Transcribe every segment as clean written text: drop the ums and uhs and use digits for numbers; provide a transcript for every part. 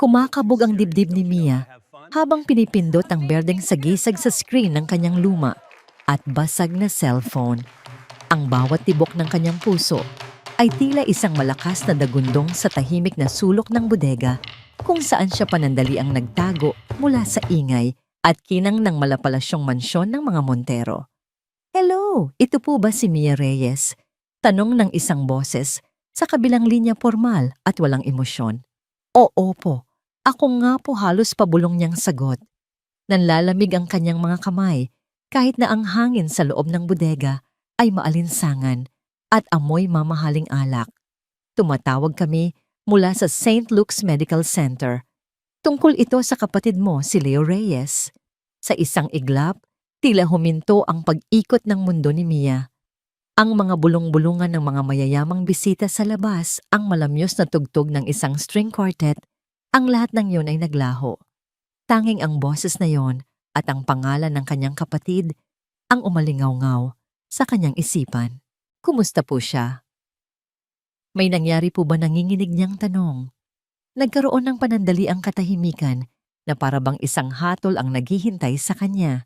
Kumakabog ang dibdib ni Mia habang pinipindot ang berdeng sagisag sa screen ng kanyang luma at basag na cellphone. Ang bawat tibok ng kanyang puso ay tila isang malakas na dagundong sa tahimik na sulok ng bodega kung saan siya panandaliang nagtago mula sa ingay at kinang ng malapalasyong mansyon ng mga Montero. "Hello, ito po ba si Mia Reyes?" Tanong ng isang boses sa kabilang linya formal at walang emosyon. "Oo po, ako nga po," halos pabulong niyang sagot. Nanlalamig ang kanyang mga kamay kahit na ang hangin sa loob ng bodega ay maalinsangan at amoy mamahaling alak. "Tumatawag kami mula sa St. Luke's Medical Center. Tungkol ito sa kapatid mo, si Leo Reyes." Sa isang iglap, tila huminto ang pag-ikot ng mundo ni Mia. Ang mga bulong-bulungan ng mga mayayamang bisita sa labas, ang malamyos na tugtog ng isang string quartet, ang lahat ng yun ay naglaho. Tanging ang boses na yon at ang pangalan ng kanyang kapatid ang umalingaw-ngaw sa kanyang isipan. Kumusta po siya? May nangyari po ba, nanginginig niyang tanong? Nagkaroon ng panandaliang katahimikan na parabang isang hatol ang naghihintay sa kanya.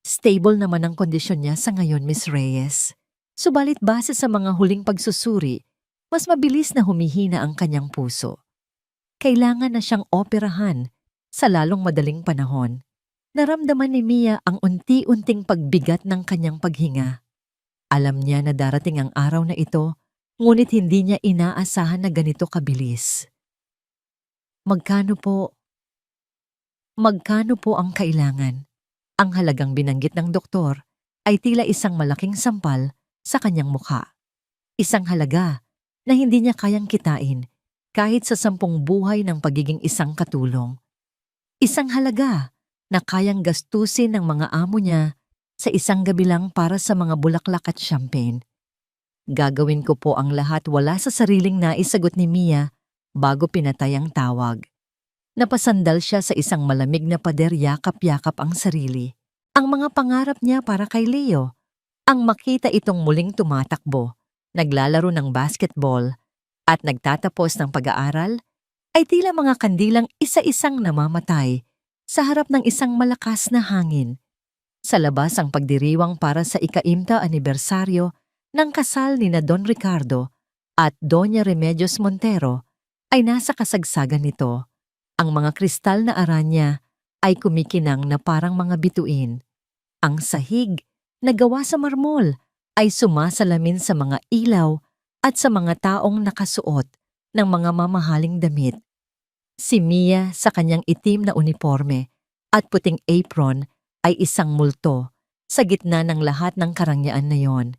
Stable naman ang kondisyon niya sa ngayon, Miss Reyes. Subalit base sa mga huling pagsusuri, mas mabilis na humihina ang kanyang puso. Kailangan na siyang operahan sa lalong madaling panahon. Naramdaman ni Mia ang unti-unting pagbigat ng kanyang paghinga. Alam niya na darating ang araw na ito, ngunit hindi niya inaasahan na ganito kabilis. Magkano po? Magkano po ang kailangan? Ang halagang binanggit ng doktor ay tila isang malaking sampal sa kanyang mukha. Isang halaga na hindi niya kayang kitain kahit sa 10 buhay ng pagiging isang katulong. Isang halaga na kayang gastusin ng mga amo niya sa isang gabi lang para sa mga bulaklak at champagne. "Gagawin ko po ang lahat," wala sa sariling naisagot ni Mia bago pinatay ang tawag. Napasandal siya sa isang malamig na pader, yakap-yakap ang sarili. Ang mga pangarap niya para kay Leo, ang makita itong muling tumatakbo, naglalaro ng basketball, at nagtatapos ng pag-aaral, ay tila mga kandilang isa-isang namamatay sa harap ng isang malakas na hangin. Sa labas, ang pagdiriwang para sa ika-50 anibersaryo ng kasal ni na Don Ricardo at Doña Remedios Montero ay nasa kasagsagan nito. Ang mga kristal na aranya ay kumikinang na parang mga bituin. Ang sahig na gawa sa marmol ay sumasalamin sa mga ilaw at sa mga taong nakasuot ng mga mamahaling damit. Si Mia sa kanyang itim na uniforme at puting apron ay isang multo sa gitna ng lahat ng karangyaan na yon.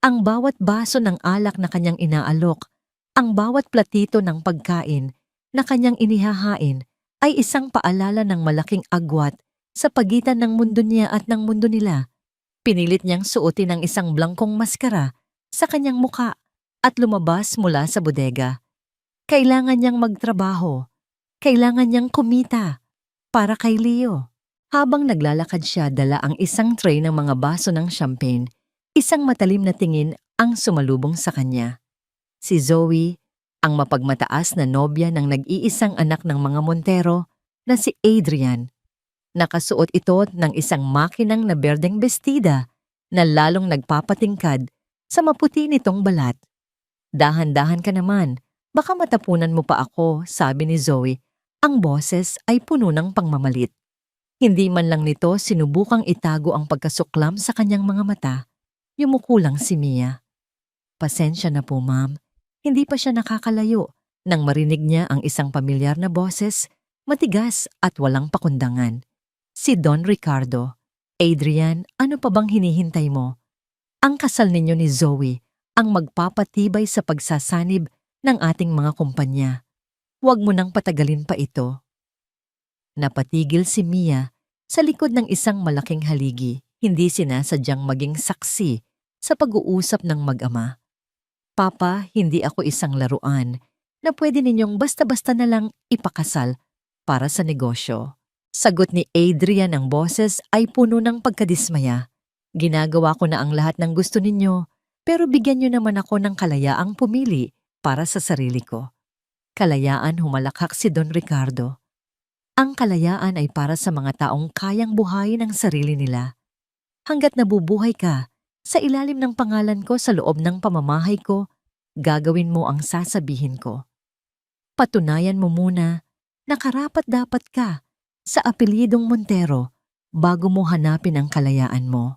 Ang bawat baso ng alak na kanyang inaalok, ang bawat platito ng pagkain na kanyang inihahain ay isang paalala ng malaking agwat sa pagitan ng mundo niya at ng mundo nila. Pinilit niyang suotin ang isang blangkong maskara sa kanyang muka at lumabas mula sa bodega. Kailangan niyang magtrabaho. Kailangan niyang kumita para kay Leo. Habang naglalakad siya, dala ang isang tray ng mga baso ng champagne. Isang matalim na tingin ang sumalubong sa kanya. Si Zoe, ang mapagmataas na nobya ng nag-iisang anak ng mga Montero na si Adrian. Nakasuot ito ng isang makinang na berdeng bestida na lalong nagpapatingkad sa maputi nitong balat. "Dahan-dahan ka naman, baka matapunan mo pa ako," sabi ni Zoe. Ang boses ay puno ng pangmamalit. Hindi man lang nito sinubukang itago ang pagkasuklam sa kanyang mga mata. Yumuko lang si Mia. "Pasensya na po, ma'am." Hindi pa siya nakakalayo nang marinig niya ang isang pamilyar na boses, matigas at walang pakundangan. Si Don Ricardo. "Adrian, ano pa bang hinihintay mo? Ang kasal ninyo ni Zoe ang magpapatibay sa pagsasanib ng ating mga kumpanya. Huwag mo nang patagalin pa ito." Napatigil si Mia sa likod ng isang malaking haligi, hindi sinasadyang maging saksi sa pag-uusap ng mag-ama. "Papa, hindi ako isang laruan na pwede ninyong basta-basta na lang ipakasal para sa negosyo." Sagot ni Adrian, ang boses ay puno ng pagkadismaya. "Ginagawa ko na ang lahat ng gusto ninyo, pero bigyan niyo naman ako ng kalayaang pumili para sa sarili ko." Kalayaan humalakhak si Don Ricardo. Ang kalayaan ay para sa mga taong kayang buhayin ang sarili nila. Hanggat nabubuhay ka, sa ilalim ng pangalan ko sa loob ng pamamahay ko, gagawin mo ang sasabihin ko. Patunayan mo muna na karapat-dapat ka sa apelyidong Montero bago mo hanapin ang kalayaan mo.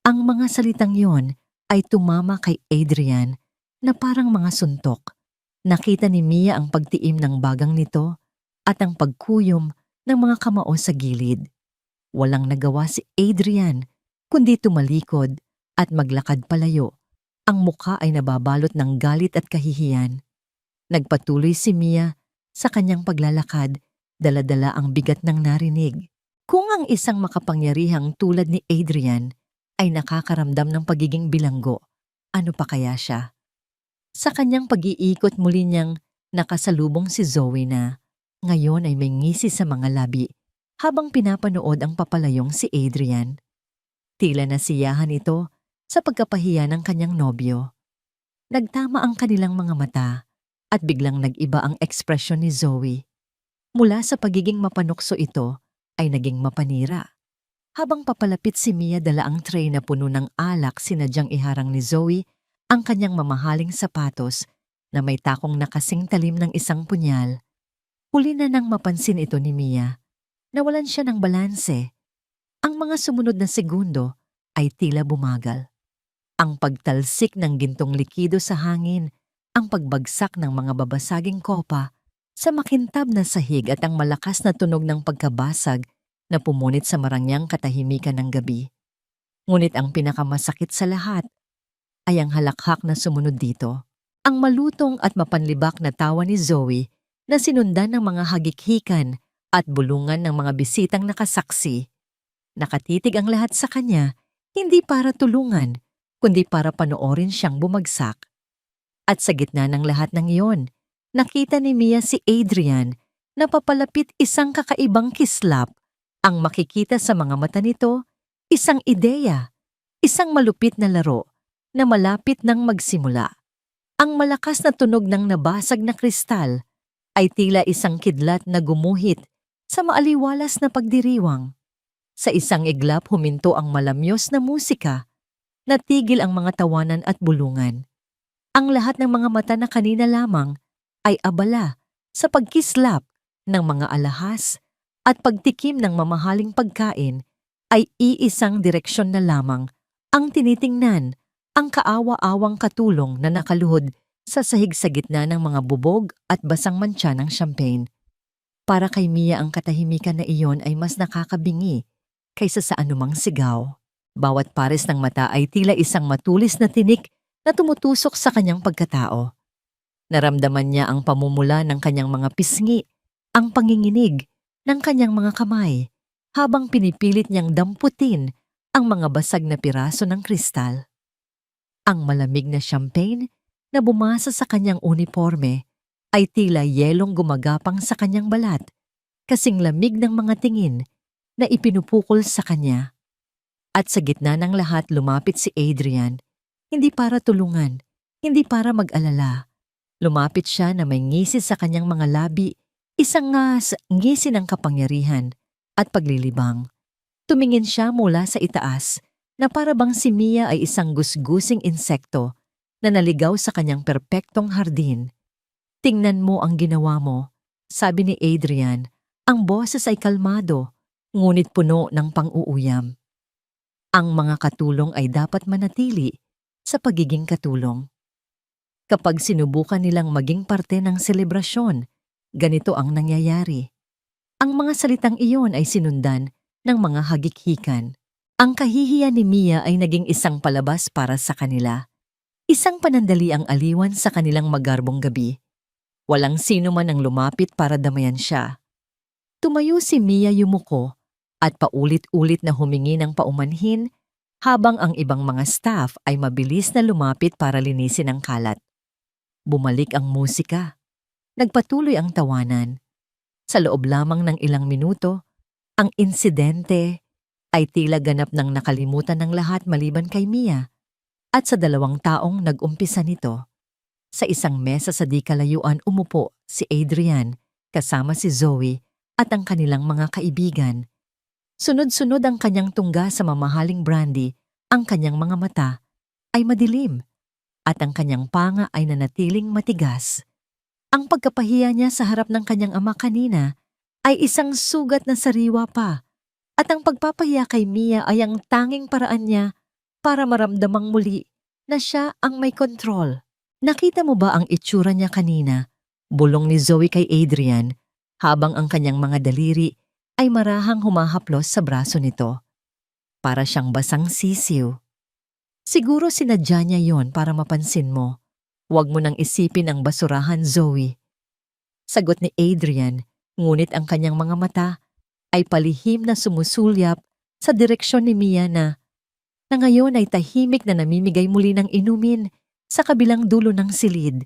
Ang mga salitang yon ay tumama kay Adrian na parang mga suntok. Nakita ni Mia ang pagtiim ng bagang nito at ang pagkuyom ng mga kamao sa gilid. Walang nagawa si Adrian kundi tumalikod at maglakad palayo. Ang mukha ay nababalot ng galit at kahihiyan. Nagpatuloy si Mia sa kanyang paglalakad, dala-dala ang bigat ng narinig. Kung ang isang makapangyarihang tulad ni Adrian ay nakakaramdam ng pagiging bilanggo, ano pa kaya siya? Sa kanyang pag-iikot muli niyang nakasalubong si Zoe na ngayon ay may ngisi sa mga labi habang pinapanood ang papalayong si Adrian. Tila nasiyahan ito sa pagkapahiya ng kanyang nobyo. Nagtama ang kanilang mga mata at biglang nag-iba ang ekspresyon ni Zoe. Mula sa pagiging mapanukso ito ay naging mapanira. Habang papalapit si Mia dala ang tray na puno ng alak, sinadyang iharang ni Zoe ang kanyang mamahaling sapatos na may takong nakasing talim ng isang punyal. Huli na nang mapansin ito ni Mia. Nawalan siya ng balanse. Ang mga sumunod na segundo ay tila bumagal. Ang pagtalsik ng gintong likido sa hangin, ang pagbagsak ng mga babasaging kopa sa makintab na sahig at ang malakas na tunog ng pagkabasag na pumunit sa marangyang katahimikan ng gabi. Ngunit ang pinakamasakit sa lahat ay ang halakhak na sumunod dito. Ang malutong at mapanlibak na tawa ni Zoe na sinundan ng mga hagikhikan at bulungan ng mga bisitang nakasaksi. Nakatitig ang lahat sa kanya, hindi para tulungan, kundi para panoorin siyang bumagsak. At sa gitna ng lahat ng iyon, nakita ni Mia si Adrian na papalapit isang kakaibang kislap. Ang makikita sa mga mata nito, isang ideya, isang malupit na laro na malapit nang magsimula. Ang malakas na tunog ng nabasag na kristal ay tila isang kidlat na gumuhit sa maaliwalas na pagdiriwang. Sa isang iglap huminto ang malamyos na musika, natigil ang mga tawanan at bulungan. Ang lahat ng mga mata na kanina lamang ay abala sa pagkislap ng mga alahas at pagtikim ng mamahaling pagkain ay iisang direksyon na lamang ang tinitingnan, ang kaawa-awang katulong na nakaluhod sa sahig sa gitna ng mga bubog at basang mantsa ng champagne. Para kay Mia ang katahimikan na iyon ay mas nakakabingi kaysa sa anumang sigaw. Bawat pares ng mata ay tila isang matulis na tinik na tumutusok sa kanyang pagkatao. Naramdaman niya ang pamumula ng kanyang mga pisngi, ang panginginig ng kanyang mga kamay habang pinipilit niyang damputin ang mga basag na piraso ng kristal. Ang malamig na champagne na bumasa sa kanyang uniforme ay tila yelong gumagapang sa kanyang balat, kasing lamig ng mga tingin na ipinupukol sa kanya. At sa gitna ng lahat lumapit si Adrian, hindi para tulungan, hindi para mag-alala. Lumapit siya na may ngisi sa kanyang mga labi, isang ngisi ng kapangyarihan at paglilibang. Tumingin siya mula sa itaas na para bang si Mia ay isang gusgusing insekto na naligaw sa kanyang perpektong hardin. Tingnan mo ang ginawa mo, sabi ni Adrian. Ang boses ay kalmado, ngunit puno ng pang-uuyam. Ang mga katulong ay dapat manatili sa pagiging katulong. Kapag sinubukan nilang maging parte ng selebrasyon, ganito ang nangyayari. Ang mga salitang iyon ay sinundan ng mga hagikhikan. Ang kahihiyan ni Mia ay naging isang palabas para sa kanila. Isang panandaliang aliwan sa kanilang magarbong gabi. Walang sino man ang lumapit para damayan siya. Tumayo si Mia yumuko at paulit-ulit na humingi ng paumanhin habang ang ibang mga staff ay mabilis na lumapit para linisin ang kalat. Bumalik ang musika. Nagpatuloy ang tawanan. Sa loob lamang ng ilang minuto, ang insidente ay tila ganap ng nakalimutan ng lahat maliban kay Mia at sa dalawang taong nag-umpisa nito. Sa isang mesa sa di kalayuan umupo si Adrian kasama si Zoe at ang kanilang mga kaibigan. Sunod-sunod ang kanyang tungga sa mamahaling brandy, ang kanyang mga mata ay madilim at ang kanyang panga ay nanatiling matigas. Ang pagkapahiya niya sa harap ng kanyang ama kanina ay isang sugat na sariwa pa at ang pagpapahiya kay Mia ay ang tanging paraan niya para maramdamang muli na siya ang may kontrol. Nakita mo ba ang itsura niya kanina? Bulong ni Zoe kay Adrian habang ang kanyang mga daliri ay marahang humahaplos sa braso nito. Para siyang basang sisiw. Siguro sinadya niya yon para mapansin mo. Huwag mo nang isipin ang basurahan, Zoe. Sagot ni Adrian, ngunit ang kanyang mga mata ay palihim na sumusulyap sa direksyon ni Mia na ngayon ay tahimik na namimigay muli ng inumin sa kabilang dulo ng silid.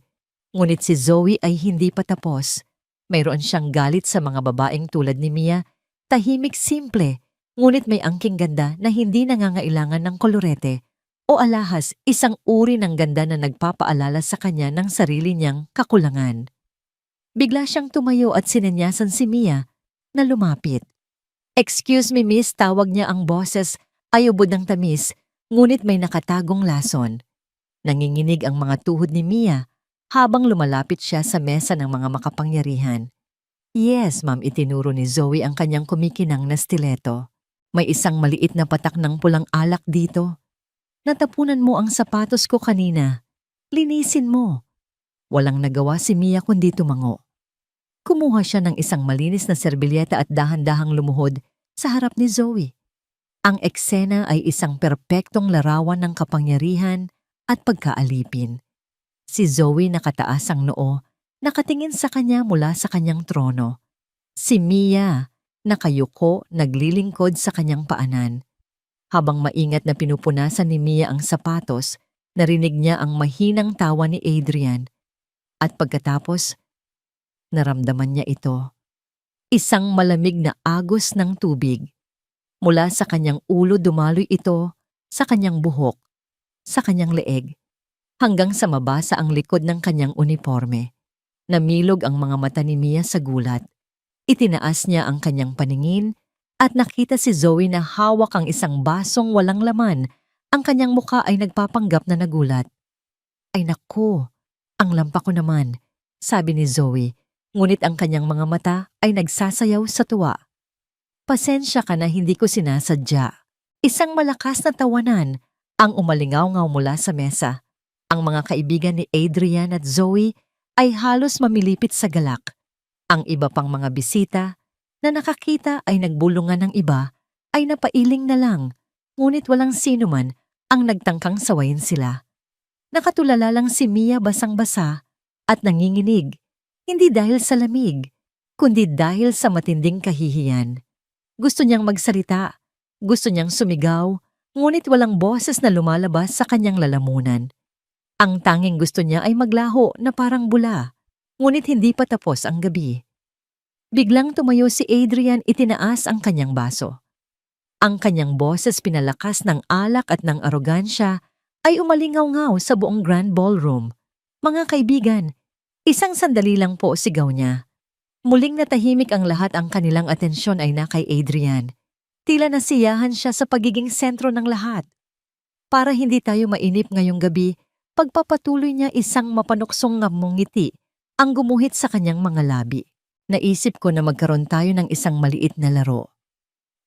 Ngunit si Zoe ay hindi pa tapos. Mayroon siyang galit sa mga babaeng tulad ni Mia, tahimik simple, ngunit may angking ganda na hindi nangangailangan ng kolorete o alahas, isang uri ng ganda na nagpapaalala sa kanya ng sarili niyang kakulangan. Bigla siyang tumayo at sinenyasan si Mia na lumapit. "Excuse me, miss," tawag niya ang boses ay ubod ng tamis, ngunit may nakatagong lason. Nanginginig ang mga tuhod ni Mia habang lumalapit siya sa mesa ng mga makapangyarihan. "Yes, ma'am," itinuro ni Zoe ang kanyang kumikinang na stiletto. "May isang maliit na patak ng pulang alak dito. Natapunan mo ang sapatos ko kanina. Linisin mo." Walang nagawa si Mia kundi tumango. Kumuha siya ng isang malinis na serbilyeta at dahan-dahang lumuhod sa harap ni Zoe. Ang eksena ay isang perpektong larawan ng kapangyarihan at pagkaalipin. Si Zoe nakataas ang noo, nakatingin sa kanya mula sa kanyang trono. Si Mia, nakayuko, naglilingkod sa kanyang paanan. Habang maingat na pinupunasan ni Mia ang sapatos, narinig niya ang mahinang tawa ni Adrian. At pagkatapos, naramdaman niya ito. Isang malamig na agos ng tubig. Mula sa kanyang ulo dumaloy ito sa kanyang buhok, sa kanyang leeg, hanggang sa mabasa ang likod ng kanyang uniforme. Namilog ang mga mata ni Mia sa gulat. Itinaas niya ang kanyang paningin at nakita si Zoe na hawak ang isang basong walang laman. Ang kanyang mukha ay nagpapanggap na nagulat. "Ay naku, ang lampa ko naman," sabi ni Zoe, ngunit ang kanyang mga mata ay nagsasayaw sa tuwa. "Pasensya ka na, hindi ko sinasadya." Isang malakas na tawanan ang umalingaw-ngaw mula sa mesa. Ang mga kaibigan ni Adrian at Zoe ay halos mamilipit sa galak. Ang iba pang mga bisita na nakakita ay nagbulungan ng iba ay napailing na lang, ngunit walang sino man ang nagtangkang sawayin sila. Nakatulala lang si Mia basang-basa at nanginginig, hindi dahil sa lamig, kundi dahil sa matinding kahihiyan. Gusto niyang magsalita, gusto niyang sumigaw, ngunit walang boses na lumalabas sa kanyang lalamunan. Ang tanging gusto niya ay maglaho na parang bula, ngunit hindi pa tapos ang gabi. Biglang tumayo si Adrian, itinaas ang kanyang baso. Ang kanyang boses pinalakas ng alak at ng arogansya ay umalingaw-ngaw sa buong grand ballroom. "Mga kaibigan, isang sandali lang po," sigaw niya. Muling natahimik ang lahat, ang kanilang atensyon ay na kay Adrian. Tila nasiyahan siya sa pagiging sentro ng lahat. Para hindi tayo mainip ngayong gabi, pagpapatuloy niya, isang mapanuksong ngamong ngiti ang gumuhit sa kanyang mga labi. "Naisip ko na magkaroon tayo ng isang maliit na laro.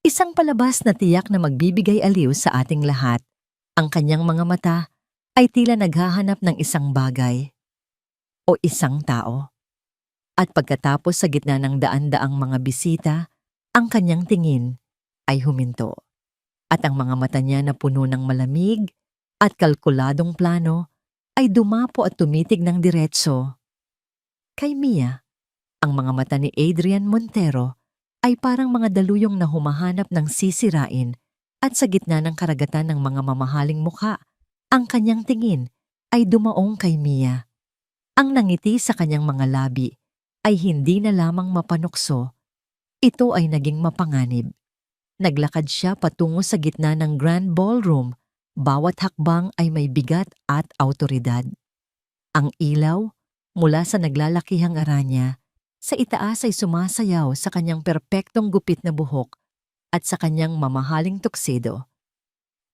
Isang palabas na tiyak na magbibigay aliw sa ating lahat." Ang kanyang mga mata ay tila naghahanap ng isang bagay o isang tao. At pagkatapos, sa gitna ng daan-daang mga bisita, ang kanyang tingin ay huminto. At ang mga mata niya na puno ng malamig at kalkuladong plano ay dumapo at tumitig ng diretso kay Mia. Ang mga mata ni Adrian Montero ay parang mga daluyong na humahanap ng sisirain, at sa gitna ng karagatan ng mga mamahaling mukha, ang kanyang tingin ay dumaong kay Mia. Ang nangiti sa kanyang mga labi ay hindi na lamang mapanukso, ito ay naging mapanganib. Naglakad siya patungo sa gitna ng grand ballroom, bawat hakbang ay may bigat at awtoridad. Ang ilaw, mula sa naglalakihang aranya, sa itaas ay sumasayaw sa kanyang perpektong gupit na buhok at sa kanyang mamahaling tuxedo.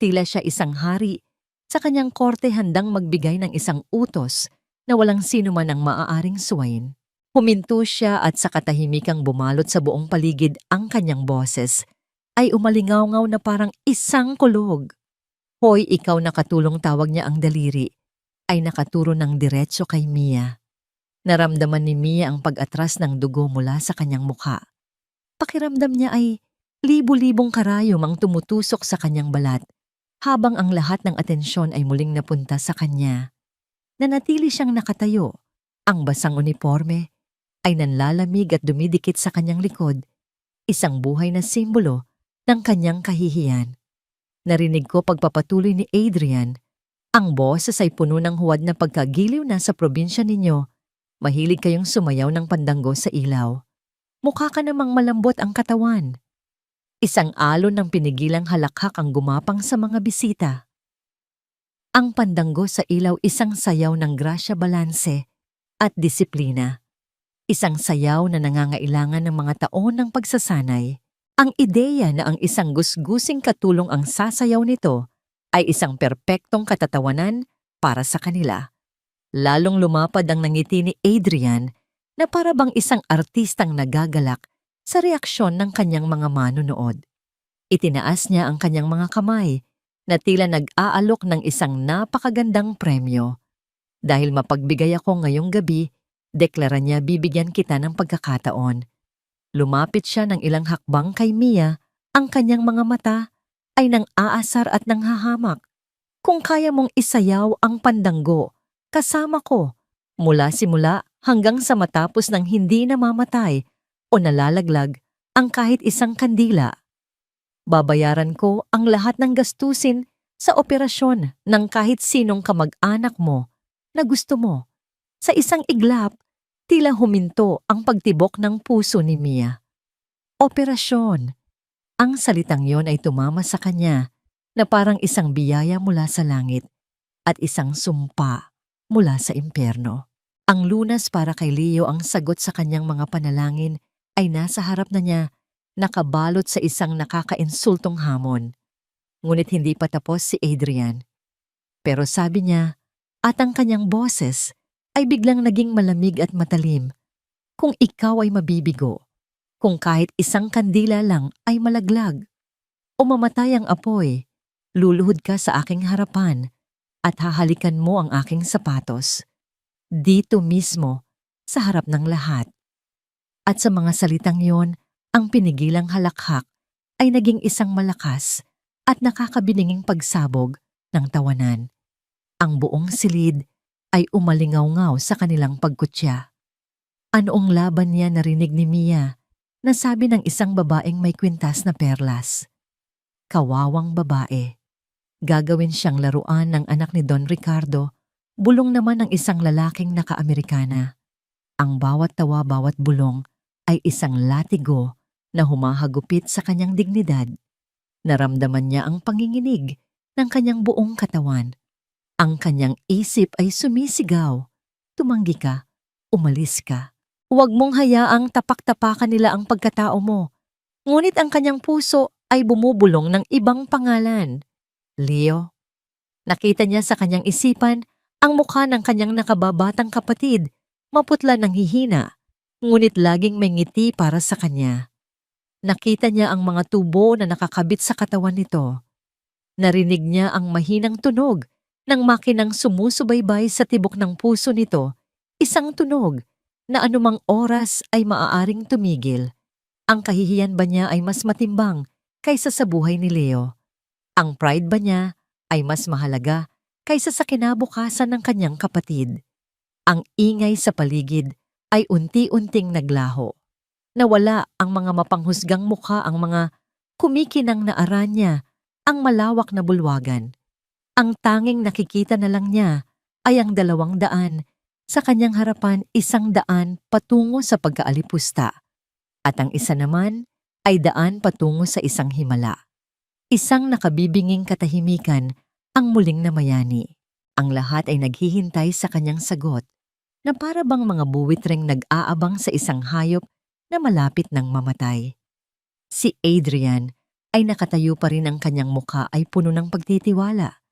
Tila siya isang hari sa kanyang korte handang magbigay ng isang utos na walang sino man ang maaaring suwayin. Huminto siya at sa katahimikang bumalot sa buong paligid ang kanyang boses ay umalingaw-ngaw na parang isang kulog. Hoy, ikaw, nakatulong, tawag niya ang daliri, ay nakaturo ng diretso kay Mia. Naramdaman ni Mia ang pag-atras ng dugo mula sa kanyang mukha. Pakiramdam niya ay libu-libong karayom ang tumutusok sa kanyang balat habang ang lahat ng atensyon ay muling napunta sa kanya. Nanatili siyang nakatayo. Ang basang uniforme ay nanlalamig at dumidikit sa kanyang likod, isang buhay na simbolo ng kanyang kahihiyan. Narinig ko pagpapatuloy ni Adrian. Ang boses ay puno ng huwad na pagkagiliw na sa probinsya ninyo. Mahilig kayong sumayaw ng pandango sa ilaw. Mukha ka namang malambot ang katawan. Isang alon ng pinigilang halakhak ang gumapang sa mga bisita. Ang pandango sa ilaw, isang sayaw ng grasya, balanse at disiplina. Isang sayaw na nangangailangan ng mga taon ng pagsasanay. Ang ideya na ang isang gusgusing katulong ang sasayaw nito ay isang perpektong katatawanan para sa kanila. Lalong lumapad ang nangiti ni Adrian na para bang isang artistang nagagalak sa reaksyon ng kanyang mga manonood. Itinaas niya ang kanyang mga kamay na tila nag-aalok ng isang napakagandang premyo. Dahil mapagbigay ako ngayong gabi, deklara niya, bibigyan kita ng pagkakataon. Lumapit siya ng ilang hakbang kay Mia, ang kanyang mga mata ay nang aasar at nanghahamak. Kung kaya mong isayaw ang pandango, kasama ko, mula simula hanggang sa matapos ng hindi namamatay o nalalaglag ang kahit isang kandila. Babayaran ko ang lahat ng gastusin sa operasyon ng kahit sinong kamag-anak mo na gusto mo. Sa isang iglap, tila huminto ang pagtibok ng puso ni Mia. Operasyon. Ang salitang yon ay tumama sa kanya na parang isang biyaya mula sa langit at isang sumpa mula sa impyerno. Ang lunas para kay Leo, ang sagot sa kanyang mga panalangin, ay nasa harap na niya, nakabalot sa isang nakakainsultong hamon. Ngunit hindi pa tapos si Adrian. Pero sabi niya, at ang kanyang boses ay biglang naging malamig at matalim. Kung ikaw ay mabibigo, kung kahit isang kandila lang ay malaglag, o mamatay ang apoy, luluhod ka sa aking harapan at hahalikan mo ang aking sapatos. Dito mismo, sa harap ng lahat. At sa mga salitang yon, ang pinigilang halakhak ay naging isang malakas at nakakabininging pagsabog ng tawanan. Ang buong silid ay umalingaw-ngaw sa kanilang pagkutya. Anoong laban niya, narinig ni Mia na sabi ng isang babaeng may kwintas na perlas. Kawawang babae. Gagawin siyang laruan ng anak ni Don Ricardo, bulong naman ng isang lalaking naka-Amerikana. Ang bawat tawa, bawat bulong ay isang latigo na humahagupit sa kanyang dignidad. Naramdaman niya ang panginginig ng kanyang buong katawan. Ang kanyang isip ay sumisigaw. Tumanggi ka, umalis ka. Huwag mong hayaang tapak-tapakan nila ang pagkatao mo. Ngunit ang kanyang puso ay bumubulong ng ibang pangalan. Leo. Nakita niya sa kanyang isipan ang mukha ng kanyang nakababatang kapatid, maputla ng hihina, ngunit laging may ngiti para sa kanya. Nakita niya ang mga tubo na nakakabit sa katawan nito. Narinig niya ang mahinang tunog ng makinang sumusubaybay sa tibok ng puso nito, isang tunog na anumang oras ay maaaring tumigil. Ang kahihiyan ba niya ay mas matimbang kaysa sa buhay ni Leo? Ang pride ba niya ay mas mahalaga kaysa sa kinabukasan ng kanyang kapatid? Ang ingay sa paligid ay unti-unting naglaho. Nawala ang mga mapanghusgang mukha, ang mga kumikinang na aranya, ang malawak na bulwagan. Ang tanging nakikita na lang niya ay ang 200, sa kanyang harapan 100 patungo sa pagkaalipusta, at ang isa naman ay 100 patungo sa isang himala. Isang nakabibinging katahimikan ang muling namayani. Ang lahat ay naghihintay sa kanyang sagot na para bang mga buwitreng nag-aabang sa isang hayop na malapit ng mamatay. Si Adrian ay nakatayo pa rin, ang kanyang muka ay puno ng pagtitiwala.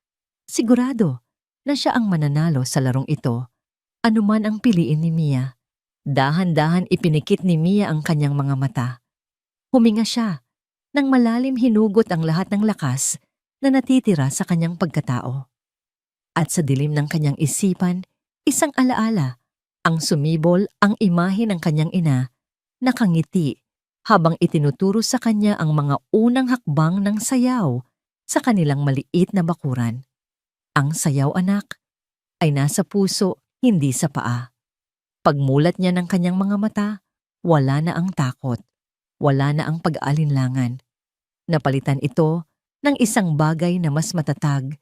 Sigurado na siya ang mananalo sa larong ito, anuman ang piliin ni Mia. Dahan-dahan ipinikit ni Mia ang kanyang mga mata. Huminga siya nang malalim hinugot ang lahat ng lakas na natitira sa kanyang pagkatao. At sa dilim ng kanyang isipan, isang alaala, ang sumibol ang imahe ng kanyang ina, nakangiti habang itinuturo sa kanya ang mga unang hakbang ng sayaw sa kanilang maliit na bakuran. Ang sayaw, anak, ay nasa puso, hindi sa paa. Pagmulat niya ng kanyang mga mata, wala na ang takot, wala na ang pag-aalinlangan. Napalitan ito ng isang bagay na mas matatag,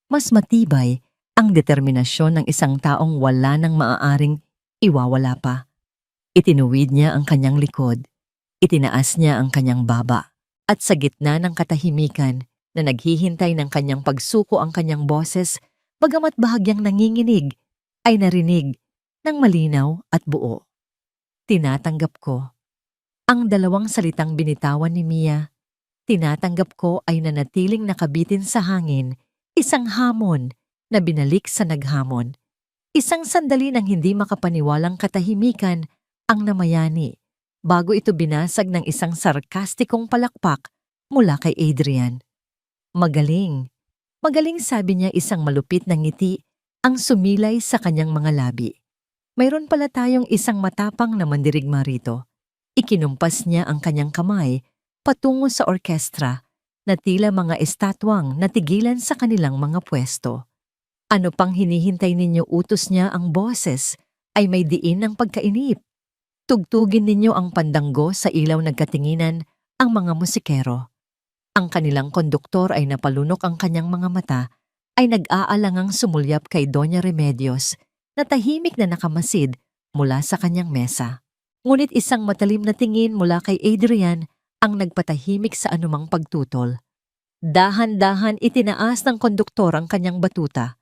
mas matibay, ang determinasyon ng isang taong wala nang maaaring iwawala pa. Itinuwid niya ang kanyang likod, itinaas niya ang kanyang baba, at sa gitna ng katahimikan na naghihintay ng kanyang pagsuko ang kanyang boses, bagamat bahagyang nanginginig, ay narinig ng malinaw at buo. Tinatanggap ko. Ang dalawang salitang binitawan ni Mia, tinatanggap ko, ay nanatiling nakabitin sa hangin, isang hamon na binalik sa naghamon. Isang sandali ng hindi makapaniwalang katahimikan ang namayani bago ito binasag ng isang sarkastikong palakpak mula kay Adrian. Magaling. Magaling, sabi niya, isang malupit na ngiti ang sumilay sa kanyang mga labi. Mayroon pala tayong isang matapang na mandirigma rito. Ikinumpas niya ang kanyang kamay patungo sa orkestra na tila mga estatwang natigilan sa kanilang mga pwesto. Ano pang hinihintay ninyo, utos niya ang boses ay may diin ng pagkainip. Tugtugin ninyo ang pandanggo, sa ilaw nagkatinginan ang mga musikero. Ang kanilang konduktor ay napalunok, ang kanyang mga mata ay nag-aalangang sumulyap kay Doña Remedios na tahimik na nakamasid mula sa kanyang mesa. Ngunit isang matalim na tingin mula kay Adrian ang nagpatahimik sa anumang pagtutol. Dahan-dahan itinaas ng konduktor ang kanyang batuta.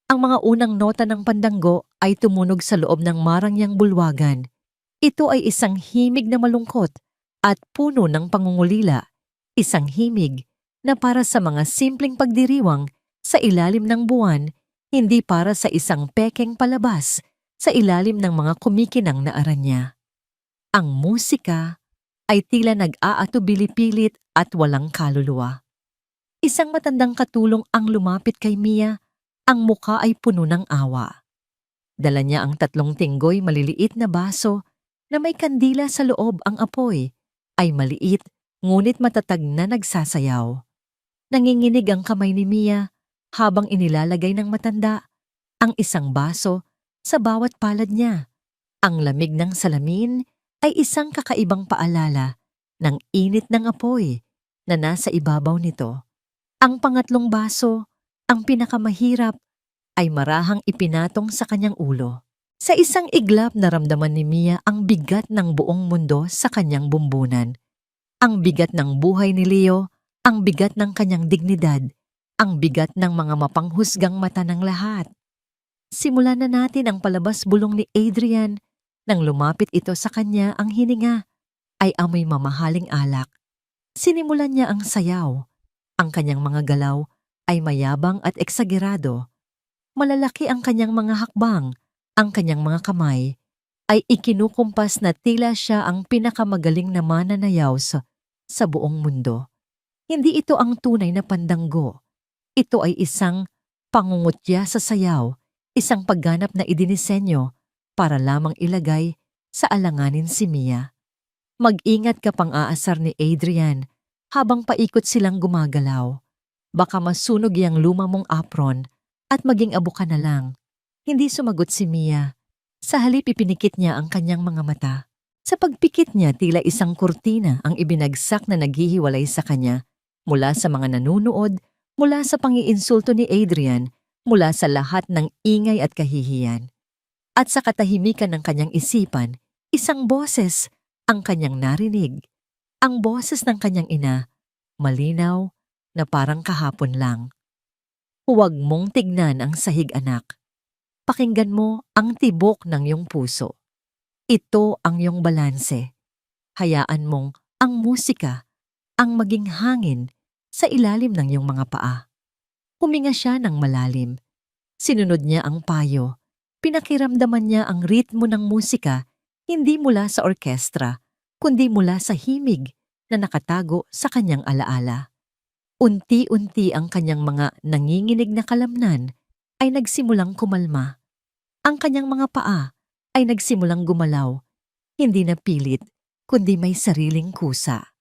Ang mga unang nota ng pandanggo ay tumunog sa loob ng marangyang bulwagan. Ito ay isang himig na malungkot at puno ng pangungulila. Isang himig na para sa mga simpleng pagdiriwang sa ilalim ng buwan, hindi para sa isang pekeng palabas sa ilalim ng mga kumikinang na aranya. Ang musika ay tila nag-aatubili-pilit at walang kaluluwa. Isang matandang katulong ang lumapit kay Mia, ang muka ay puno ng awa. Dala niya ang 3 tinggoy, maliliit na baso na may kandila sa loob. Ang apoy ay maliit ngunit matatag na nagsasayaw. Nanginginig ang kamay ni Mia habang inilalagay ng matanda ang isang baso sa bawat palad niya. Ang lamig ng salamin ay isang kakaibang paalala ng init ng apoy na nasa ibabaw nito. Ang pangatlong baso, ang pinakamahirap, ay marahang ipinatong sa kanyang ulo. Sa isang iglap, naramdaman ni Mia ang bigat ng buong mundo sa kanyang bumbunan. Ang bigat ng buhay ni Leo, ang bigat ng kanyang dignidad, ang bigat ng mga mapanghusgang mata ng lahat. Simulan na natin ang palabas bulong ni Adrian. Nang lumapit ito sa kanya, ang hininga ay amoy mamahaling alak. Sinimulan niya ang sayaw. Ang kanyang mga galaw ay mayabang at eksagerado. Malalaki ang kanyang mga hakbang, ang kanyang mga kamay ay ikinukumpas na tila siya ang pinakamagaling na mananayaw sa buong mundo. Hindi ito ang tunay na pandanggo. Ito ay isang pangungutya sa sayaw, isang pagganap na idinisenyo para lamang ilagay sa alanganin si Mia. Mag-ingat ka, pang-aasar ni Adrian habang paikot silang gumagalaw. Baka masunog yang luma mong apron at maging abo ka na lang. Hindi sumagot si Mia. Sa halip, ipinikit niya ang kanyang mga mata. Sa pagpikit niya, tila isang kurtina ang ibinagsak na naghihiwalay sa kanya mula sa mga nanunood, mula sa pangiinsulto ni Adrian, mula sa lahat ng ingay at kahihiyan. At sa katahimikan ng kanyang isipan, isang boses ang kanyang narinig. Ang boses ng kanyang ina, malinaw na parang kahapon lang. Huwag mong tignan ang sahig, anak. Pakinggan mo ang tibok ng iyong puso. Ito ang iyong balanse. Hayaan mong ang musika ang maging hangin sa ilalim ng iyong mga paa. Huminga siya ng malalim. Sinunod niya ang payo. Pinakiramdaman niya ang ritmo ng musika hindi mula sa orkestra, kundi mula sa himig na nakatago sa kanyang alaala. Unti-unti ang kanyang mga nanginginig na kalamnan ay nagsimulang kumalma. Ang kanyang mga paa ay nagsimulang gumalaw, hindi na pilit, kundi may sariling kusa.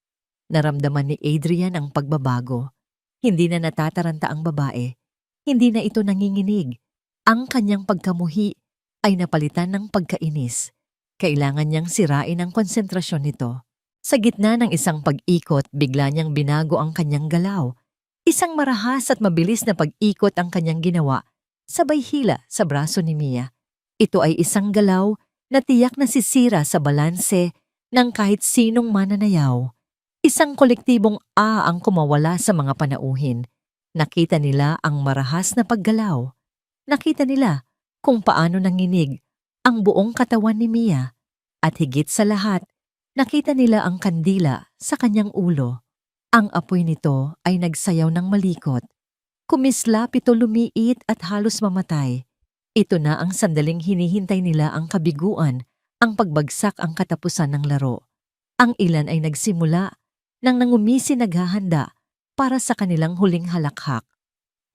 Naramdaman ni Adrian ang pagbabago. Hindi na natataranta ang babae. Hindi na ito nanginginig. Ang kanyang pagkamuhi ay napalitan ng pagkainis. Kailangan niyang sirain ang konsentrasyon nito. Sa gitna ng isang pag-ikot, bigla niyang binago ang kanyang galaw. Isang marahas at mabilis na pag-ikot ang kanyang ginawa, sabay hila sa braso ni Mia. Ito ay isang galaw na tiyak na sisira sa balanse ng kahit sinong mananayaw. Isang kolektibong ang kumawala sa mga panauhin. Nakita nila ang marahas na paggalaw. Nakita nila kung paano nanginig ang buong katawan ni Mia. At higit sa lahat, nakita nila ang kandila sa kanyang ulo. Ang apoy nito ay nagsayaw ng malikot. Kumislap ito, lumiit at halos mamatay. Ito na ang sandaling hinihintay nila, ang kabiguan, ang pagbagsak, ang katapusan ng laro. Ang ilan ay nagsimula nang nangumisi, naghahanda para sa kanilang huling halakhak.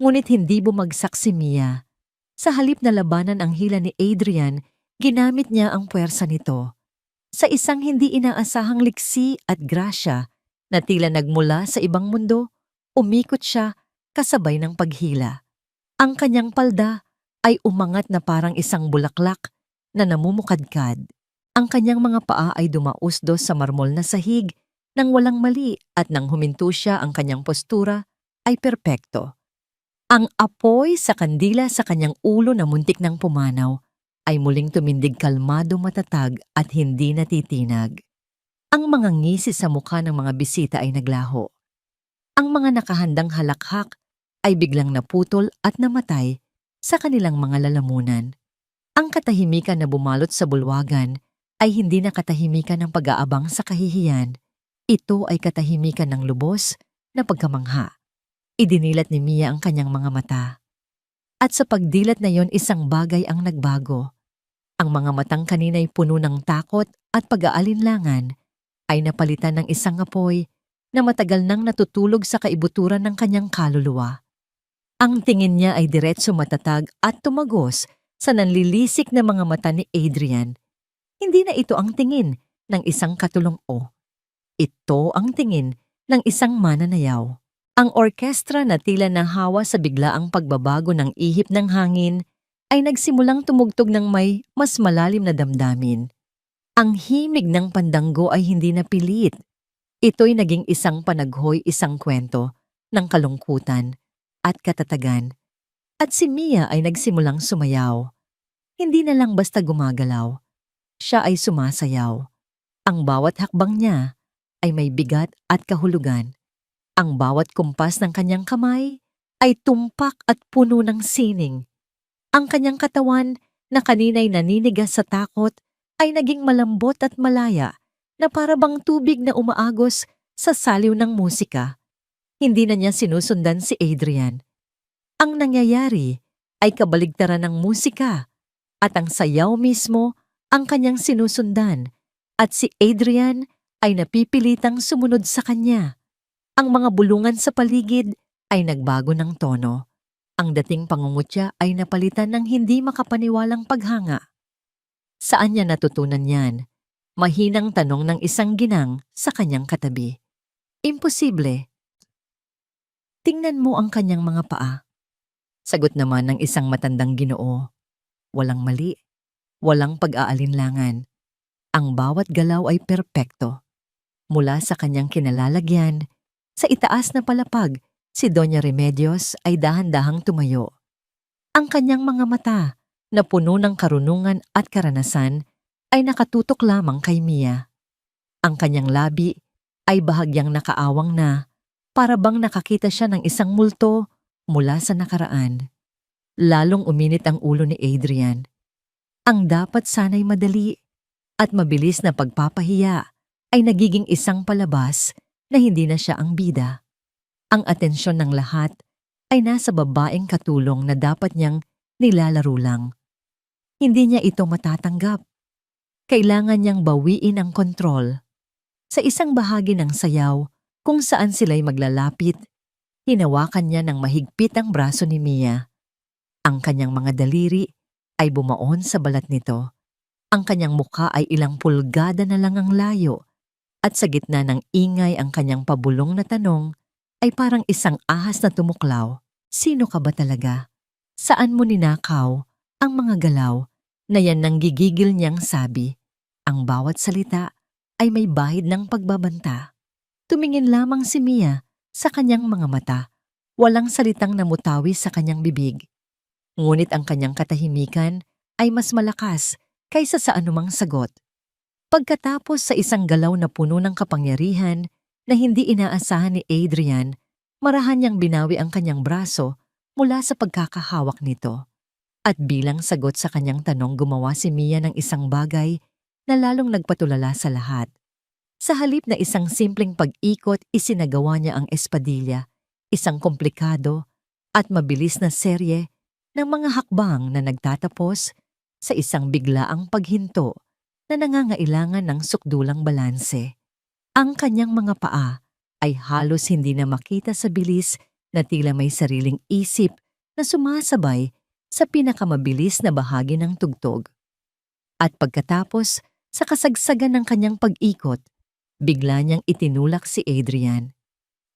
Ngunit hindi bumagsak si Mia. Sa halip na labanan ang hila ni Adrian, ginamit niya ang puwersa nito. Sa isang hindi inaasahang liksi at grasya na tila nagmula sa ibang mundo, umikot siya kasabay ng paghila. Ang kanyang palda ay umangat na parang isang bulaklak na namumukadkad. Ang kanyang mga paa ay dumausdos sa marmol na sahig nang walang mali, at nang huminto siya, ang kanyang postura ay perpekto. Ang apoy sa kandila sa kanyang ulo na muntik ng pumanaw ay muling tumindig, kalmado, matatag at hindi natitinag. Ang mga ngisi sa mukha ng mga bisita ay naglaho. Ang mga nakahandang halakhak ay biglang naputol at namatay sa kanilang mga lalamunan. Ang katahimikan na bumalot sa bulwagan ay hindi na katahimikan ng pag-aabang sa kahihiyan. Ito ay katahimikan ng lubos na pagkamangha. Idinilat ni Mia ang kanyang mga mata. At sa pagdilat na yon, isang bagay ang nagbago. Ang mga matang kanina'y puno ng takot at pag-aalinlangan ay napalitan ng isang apoy na matagal nang natutulog sa kaibuturan ng kanyang kaluluwa. Ang tingin niya ay diretso, matatag at tumagos sa nanlilisik na mga mata ni Adrian. Hindi na ito ang tingin ng isang katulong-o. Ito ang tingin ng isang mananayaw. Ang orkestra na tila nahawa sa biglaang pagbabago ng ihip ng hangin ay nagsimulang tumugtog ng may mas malalim na damdamin. Ang himig ng pandanggo ay hindi na pilit. Ito'y naging isang panaghoy, isang kwento ng kalungkutan at katatagan. At si Mia ay nagsimulang sumayaw. Hindi na lang basta gumagalaw. Siya ay sumasayaw. Ang bawat hakbang niya ay may bigat at kahulugan. Ang bawat kumpas ng kanyang kamay ay tumpak at puno ng sining. Ang kanyang katawan na kanina'y naninigas sa takot ay naging malambot at malaya na para bang tubig na umaagos sa saliw ng musika. Hindi na niya sinusundan si Adrian. Ang nangyayari ay kabaligtaran ng musika at ang sayaw mismo ang kanyang sinusundan, at si Adrian ay napipilitang sumunod sa kanya. Ang mga bulungan sa paligid ay nagbago ng tono. Ang dating pangungutya ay napalitan ng hindi makapaniwalang paghanga. Saan niya natutunan yan? Mahinang tanong ng isang ginang sa kanyang katabi. Imposible. Tingnan mo ang kanyang mga paa. Sagot naman ng isang matandang Ginoo. Walang mali, walang pag-aalinlangan. Ang bawat galaw ay perpekto. Mula sa kanyang kinalalagyan, sa itaas na palapag, si Doña Remedios ay dahan-dahang tumayo. Ang kanyang mga mata, na puno ng karunungan at karanasan, ay nakatutok lamang kay Mia. Ang kanyang labi ay bahagyang nakaawang na, para bang nakakita siya ng isang multo mula sa nakaraan. Lalong uminit ang ulo ni Adrian. Ang dapat sana'y madali at mabilis na pagpapahiya ay nagiging isang palabas na hindi na siya ang bida. Ang atensyon ng lahat ay nasa babaeng katulong na dapat niyang nilalaro lang. Hindi niya ito matatanggap. Kailangan niyang bawiin ang kontrol. Sa isang bahagi ng sayaw kung saan sila'y maglalapit, hinawakan niya ng mahigpit ang braso ni Mia. Ang kanyang mga daliri ay bumaon sa balat nito. Ang kanyang mukha ay ilang pulgada na lang ang layo at sa gitna ng ingay ang kanyang pabulong na tanong ay parang isang ahas na tumuklaw. Sino ka ba talaga? Saan mo ninakaw ang mga galaw na yan nang gigigil niyang sabi? Ang bawat salita ay may bahid ng pagbabanta. Tumingin lamang si Mia sa kanyang mga mata. Walang salitang namutawi sa kanyang bibig. Ngunit ang kanyang katahimikan ay mas malakas kaysa sa anumang sagot. Pagkatapos sa isang galaw na puno ng kapangyarihan na hindi inaasahan ni Adrian, marahan niyang binawi ang kanyang braso mula sa pagkakahawak nito. At bilang sagot sa kanyang tanong, gumawa si Mia ng isang bagay na lalong nagpatulala sa lahat. Sa halip na isang simpleng pag-ikot, isinagawa niya ang espadilla, isang komplikado at mabilis na serye ng mga hakbang na nagtatapos sa isang biglaang paghinto na nangangailangan ng sukdulang balanse. Ang kanyang mga paa ay halos hindi na makita sa bilis na tila may sariling isip na sumasabay sa pinakamabilis na bahagi ng tugtog. At pagkatapos, sa kasagsagan ng kanyang pag-ikot, bigla niyang itinulak si Adrian.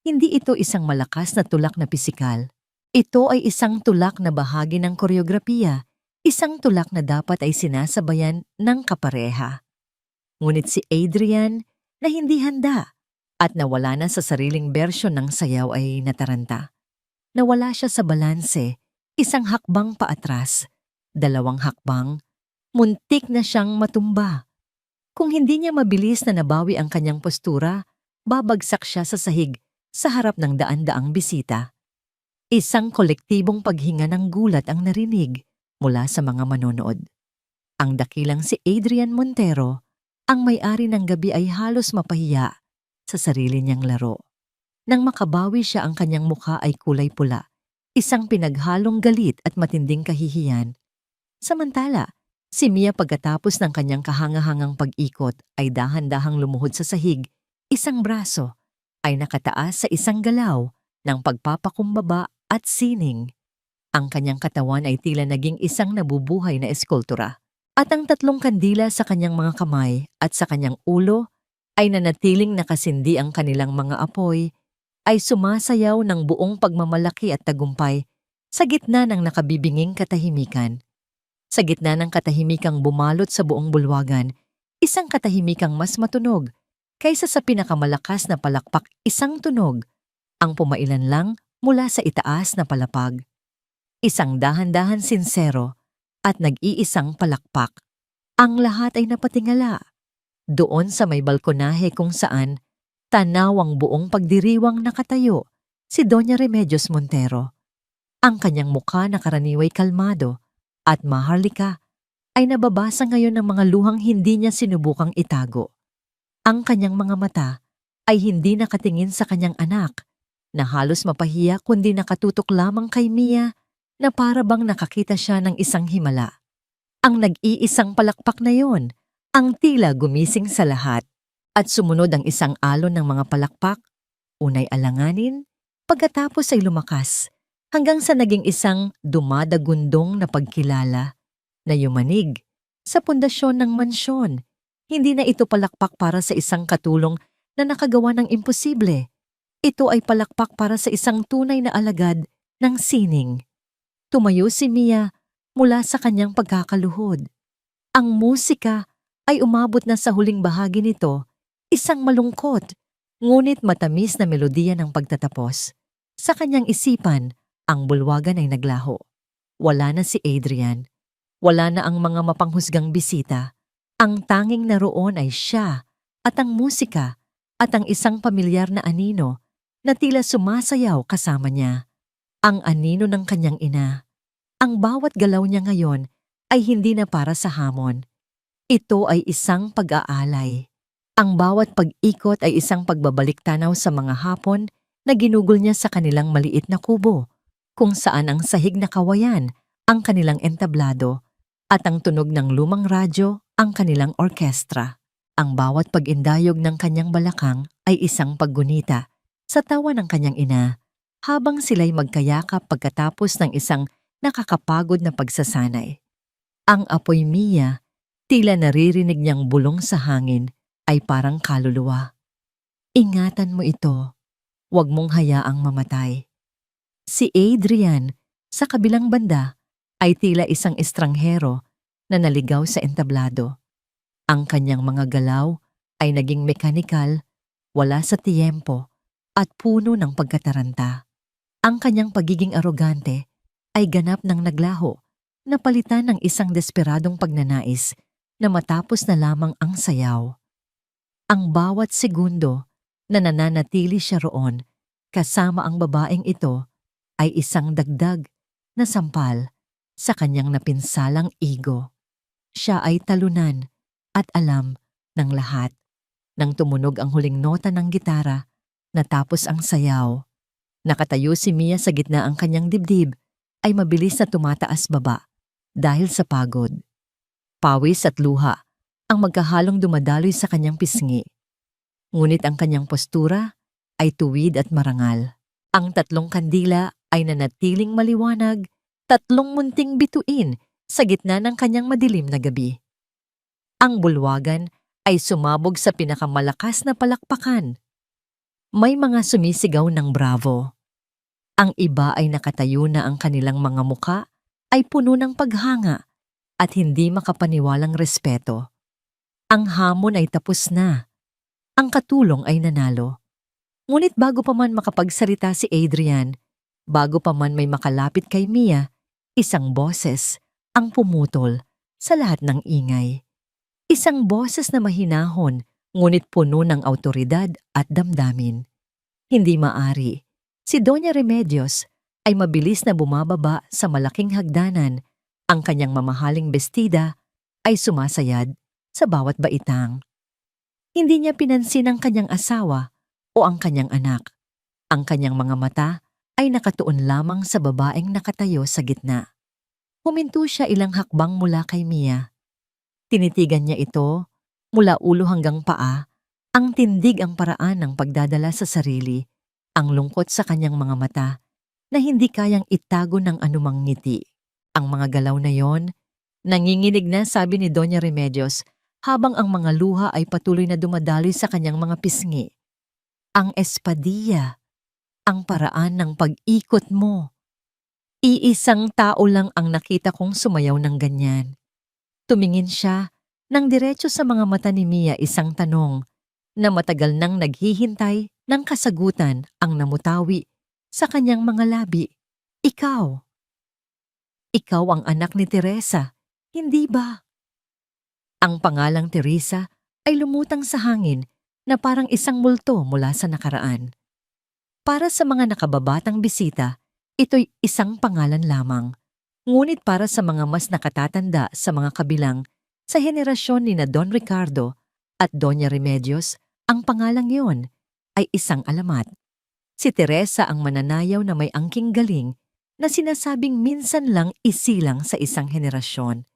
Hindi ito isang malakas na tulak na pisikal. Ito ay isang tulak na bahagi ng koreografiya, isang tulak na dapat ay sinasabayan ng kapareha. Ngunit si Adrian, na hindi handa at nawala na sa sariling bersyon ng sayaw ay nataranta. Nawala siya sa balanse, isang hakbang paatras, dalawang hakbang, muntik na siyang matumba. Kung hindi niya mabilis na nabawi ang kanyang postura, babagsak siya sa sahig sa harap ng daan-daang bisita. Isang kolektibong paghinga ng gulat ang narinig mula sa mga manonood. Ang dakilang si Adrian Montero, ang may-ari ng gabi, ay halos mapahiya sa sarili niyang laro. Nang makabawi siya, ang kanyang mukha ay kulay pula, isang pinaghalong galit at matinding kahihiyan. Samantala, si Mia pagkatapos ng kanyang kahangahangang pag-ikot ay dahan-dahang lumuhod sa sahig, isang braso ay nakataas sa isang galaw ng pagpapakumbaba at sining. Ang kanyang katawan ay tila naging isang nabubuhay na eskultura. At ang tatlong kandila sa kanyang mga kamay at sa kanyang ulo ay nanatiling nakasindi. Ang kanilang mga apoy ay sumasayaw ng buong pagmamalaki at tagumpay sa gitna ng nakabibinging katahimikan. Sa gitna ng katahimikang bumalot sa buong bulwagan, isang katahimikang mas matunog kaysa sa pinakamalakas na palakpak, isang tunog ang pumailan lang mula sa itaas na palapag. Isang dahan-dahan sinsero at nag-iisang palakpak. Ang lahat ay napatingala. Doon sa may balkonahe kung saan tanaw ang buong pagdiriwang nakatayo si Doña Remedios Montero. Ang kanyang mukha na karaniway kalmado at maharlika ay nababasa ngayon ng mga luhang hindi niya sinubukang itago. Ang kanyang mga mata ay hindi nakatingin sa kanyang anak na halos mapahiya, kundi nakatutok lamang kay Mia na para bang nakakita siya ng isang himala. Ang nag-iisang palakpak na yon, ang tila gumising sa lahat, at sumunod ang isang alon ng mga palakpak, unay alanganin, pagkatapos ay lumakas, hanggang sa naging isang dumadagundong na pagkilala na yumanig sa pundasyon ng mansyon. Hindi na ito palakpak para sa isang katulong na nakagawa ng imposible. Ito ay palakpak para sa isang tunay na alagad ng sining. Tumayo si Mia mula sa kanyang pagkakaluhod. Ang musika ay umabot na sa huling bahagi nito, isang malungkot, ngunit matamis na melodiya ng pagtatapos. Sa kanyang isipan, ang bulwagan ay naglaho. Wala na si Adrian. Wala na ang mga mapanghusgang bisita. Ang tanging naroon ay siya at ang musika at ang isang pamilyar na anino na tila sumasayaw kasama niya. ang anino ng kanyang ina. Ang bawat galaw niya ngayon ay hindi na para sa hamon. Ito ay isang pag-aalay. Ang bawat pag-ikot ay isang pagbabalik tanaw sa mga hapon na ginugol niya sa kanilang maliit na kubo, kung saan ang sahig na kawayan ang kanilang entablado at ang tunog ng lumang radyo ang kanilang orkestra. Ang bawat pag-indayog ng kanyang balakang ay isang paggunita sa tawa ng kanyang ina habang sila'y magkayakap pagkatapos ng isang nakakapagod na pagsasanay. Ang apoy Mia, tila naririnig niyang bulong sa hangin, ay parang kaluluwa. Ingatan mo ito. Huwag mong hayaang mamatay. Si Adrian, sa kabilang banda, ay tila isang estranghero na naligaw sa entablado. Ang kanyang mga galaw ay naging mekanikal, wala sa tiyempo, at puno ng pagkataranta. Ang kanyang pagiging arogante ay ganap ng naglaho, napalitan ng isang desperadong pagnanais na matapos na lamang ang sayaw. Ang bawat segundo na nananatili siya roon kasama ang babaeng ito ay isang dagdag na sampal sa kanyang napinsalang ego. Siya ay talunan at alam ng lahat. Nang tumunog ang huling nota ng gitara, natapos ang sayaw. Nakatayo si Mia sa gitna ang kanyang dibdib ay mabilis na tumataas baba dahil sa pagod. Pawis at luha ang magkahalong dumadaloy sa kanyang pisngi. Ngunit ang kanyang postura ay tuwid at marangal. Ang tatlong kandila ay nanatiling maliwanag, tatlong munting bituin sa gitna ng kanyang madilim na gabi. Ang bulwagan ay sumabog sa pinakamalakas na palakpakan. May mga sumisigaw ng bravo. Ang iba ay nakatayo na ang kanilang mga muka ay puno ng paghanga at hindi makapaniwalang respeto. Ang hamon ay tapos na. Ang katulong ay nanalo. Ngunit bago pa man makapagsalita si Adrian, bago pa man may makalapit kay Mia, isang boses ang pumutol sa lahat ng ingay. Isang boses na mahinahon, ngunit puno ng awtoridad at damdamin. Hindi maari. Si Doña Remedios ay mabilis na bumababa sa malaking hagdanan. Ang kanyang mamahaling bestida ay sumasayad sa bawat baitang. Hindi niya pinansin ang kanyang asawa o ang kanyang anak. Ang kanyang mga mata ay nakatuon lamang sa babaeng nakatayo sa gitna. Huminto siya ilang hakbang mula kay Mia. Tinitigan niya ito mula ulo hanggang paa, ang tindig ang paraan ng pagdadala sa sarili, ang lungkot sa kanyang mga mata na hindi kayang itago ng anumang ngiti. Ang mga galaw na yon, nanginginig na, sabi ni Doña Remedios habang ang mga luha ay patuloy na dumadaloy sa kanyang mga pisngi. Ang espadilla, ang paraan ng pag-ikot mo. Iisang tao lang ang nakita kong sumayaw ng ganyan. Tumingin siya nang diretso sa mga mata ni Mia, isang tanong na matagal nang naghihintay ng kasagutan ang namutawi sa kanyang mga labi. Ikaw. Ikaw ang anak ni Teresa, hindi ba? Ang pangalang Teresa ay lumutang sa hangin na parang isang multo mula sa nakaraan. Para sa mga nakababatang bisita, ito'y isang pangalan lamang. Ngunit para sa mga mas nakatatanda sa mga kabilang, sa henerasyon ni na Don Ricardo at Doña Remedios, ang pangalang yon ay isang alamat. Si Teresa ang mananayaw na may angking galing na sinasabing minsan lang isilang sa isang henerasyon.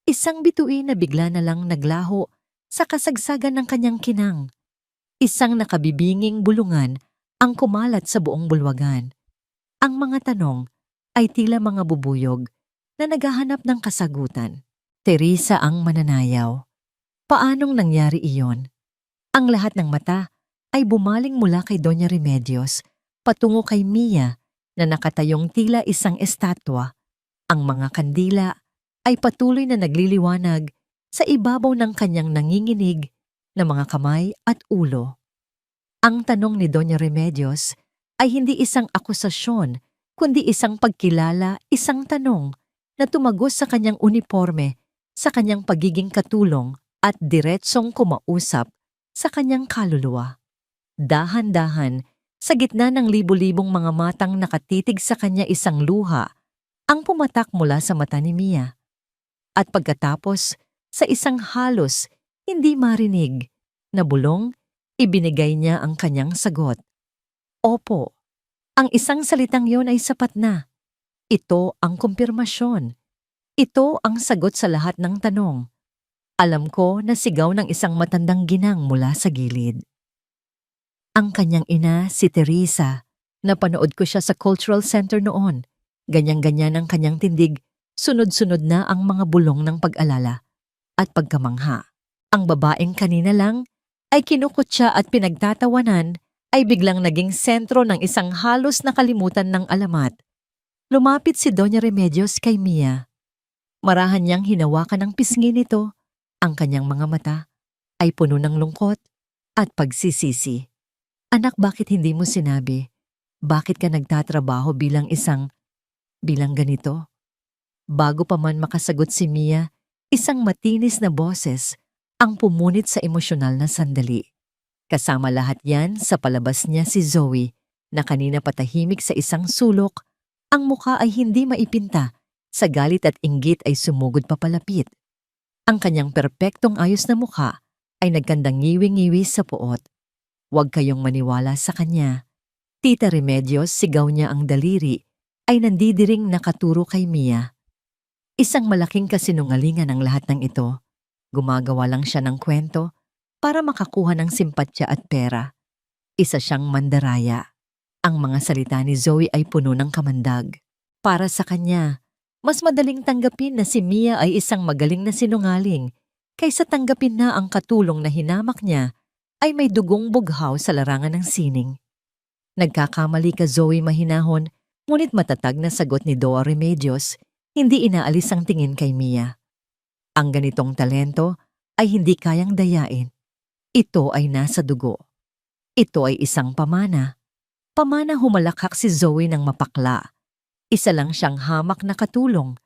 Isang bituin na bigla na lang naglaho sa kasagsagan ng kanyang kinang. Isang nakabibinging bulungan ang kumalat sa buong bulwagan. Ang mga tanong ay tila mga bubuyog na naghahanap ng kasagutan. Teresa ang mananayaw. Paanong nangyari iyon? Ang lahat ng mata ay bumaling mula kay Doña Remedios patungo kay Mia na nakatayong tila isang estatwa. Ang mga kandila ay patuloy na nagliliwanag sa ibabaw ng kanyang nanginginig na mga kamay at ulo. Ang tanong ni Doña Remedios ay hindi isang akusasyon, kundi isang pagkilala, isang tanong na tumagos sa kanyang uniforme, sa kanyang pagiging katulong at diretsong kumausap sa kanyang kaluluwa. Dahan-dahan, Sa gitna ng libu-libong mga matang nakatitig sa kanya, isang luha ang pumatak mula sa mata ni Mia. At pagkatapos, sa isang halos hindi marinig na bulong, ibinigay niya ang kanyang sagot. Opo, ang isang salitang yon ay sapat na. Ito ang kumpirmasyon. Ito ang sagot sa lahat ng tanong. Alam ko na sigaw ng isang matandang ginang mula sa gilid. Ang kanyang ina, si Teresa. Napanood ko siya sa cultural center noon. Ganyan-ganyan ang kanyang tindig. Sunod-sunod na ang mga bulong ng pag-alala at pagkamangha. Ang babaeng kanina lang ay kinukutya at pinagtatawanan ay biglang naging sentro ng isang halos nakalimutan ng alamat. Lumapit si Doña Remedios kay Mia. Marahan niyang hinawakan ang pisngi nito. Ang kanyang mga mata ay puno ng lungkot at pagsisisi. Anak, bakit hindi mo sinabi? Bakit ka nagtatrabaho bilang ganito? Bago pa man makasagot si Mia, isang matinis na boses ang pumunit sa emosyonal na sandali. Kasama lahat yan sa palabas niya si Zoe na kanina patahimik sa isang sulok, ang muka ay hindi maipinta, sa galit at inggit ay sumugod papalapit. Ang kanyang perpektong ayos na mukha ay nagkandang ngiwi-ngiwi sa puot. Huwag kayong maniwala sa kanya. Tita Remedios, sigaw niya ang daliri, ay nandidiring nakaturo kay Mia. Isang malaking kasinungalingan ang lahat ng ito. Gumagawa lang siya ng kwento para makakuha ng simpatya at pera. Isa siyang mandaraya. Ang mga salita ni Zoe ay puno ng kamandag. Para sa kanya, mas madaling tanggapin na si Mia ay isang magaling na sinungaling kaysa tanggapin na ang katulong na hinamak niya ay may dugong bughaw sa larangan ng sining. Nagkakamali ka, Zoe, mahinahon, ngunit matatag na sagot ni Doa Remedios, hindi inaalis ang tingin kay Mia. Ang ganitong talento ay hindi kayang dayain. Ito ay nasa dugo. Ito ay isang pamana. Pamana humalakhak si Zoe ng mapakla. Isa lang siyang hamak na katulong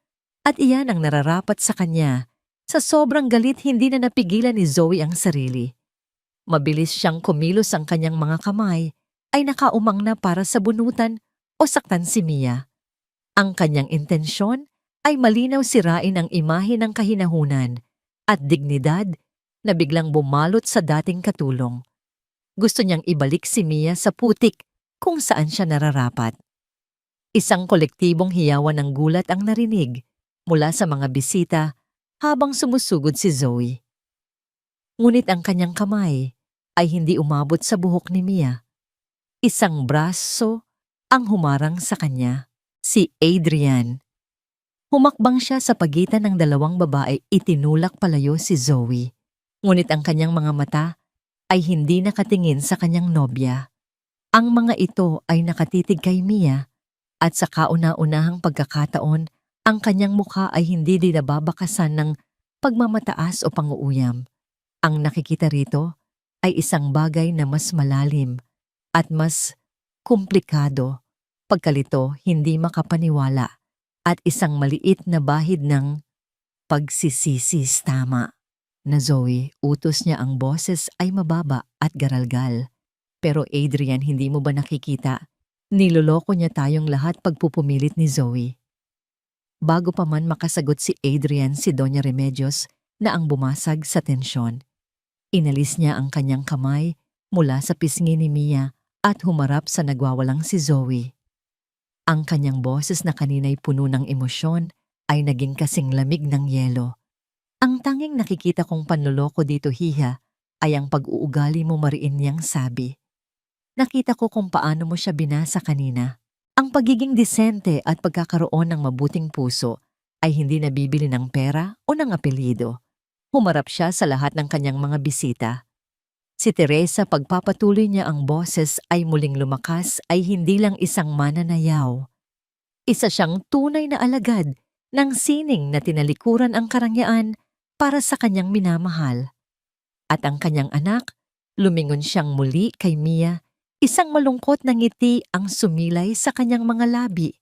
at iyan ang nararapat sa kanya. Sa sobrang galit, hindi na napigilan ni Zoe ang sarili. Mabilis siyang kumilos, ang kanyang mga kamay ay nakaumang na para sa bunutan o saktan si Mia. Ang kanyang intensyon ay malinaw, sirain ang imahe ng kahinahunan at dignidad na biglang bumalot sa dating katulong. Gusto niyang ibalik si Mia sa putik kung saan siya nararapat. Isang kolektibong hiyawan ng gulat ang narinig mula sa mga bisita habang sumusugod si Zoe. Ngunit ang kanyang kamay ay hindi umabot sa buhok ni Mia. Isang braso ang humarang sa kanya, si Adrian. Humakbang siya sa pagitan ng dalawang babae, itinulak palayo si Zoe. Ngunit ang kanyang mga mata ay hindi nakatingin sa kanyang nobya. Ang mga ito ay nakatitig kay Mia at sa kauna-unahang pagkakataon, ang kanyang mukha ay hindi dinababakasan ng pagmamataas o panguuyam. Ang nakikita rito ay isang bagay na mas malalim at mas komplikado, pagkalito, hindi makapaniwala, at isang maliit na bahid ng pagsisisi. Tama na, Zoe, utos niya, ang boses ay mababa at garalgal. Pero Adrian, hindi mo ba nakikita? Niloloko niya tayong lahat, pagpupumilit ni Zoe. Bago pa man makasagot si Adrian, si Doña Remedios na ang bumasag sa tensyon. Inalis niya ang kanyang kamay mula sa pisngi ni Mia at humarap sa nagwawalang si Zoe. Ang kanyang boses na kanina'y puno ng emosyon ay naging kasing lamig ng yelo. Ang tanging nakikita kong panloloko dito, Hiha, ay ang pag-uugali mo, mariin niyang sabi. Nakita ko kung paano mo siya binasa kanina. Ang pagiging disente at pagkakaroon ng mabuting puso ay hindi nabibili ng pera o ng apelyido. Humarap siya sa lahat ng kanyang mga bisita. Si Teresa, pagpapatuloy niya ang boses ay muling lumakas, ay hindi lang isang mananayaw. Isa siyang tunay na alagad ng sining na tinalikuran ang karangyaan para sa kanyang minamahal. At ang kanyang anak, lumingon siyang muli kay Mia. Isang malungkot na ngiti ang sumilay sa kanyang mga labi,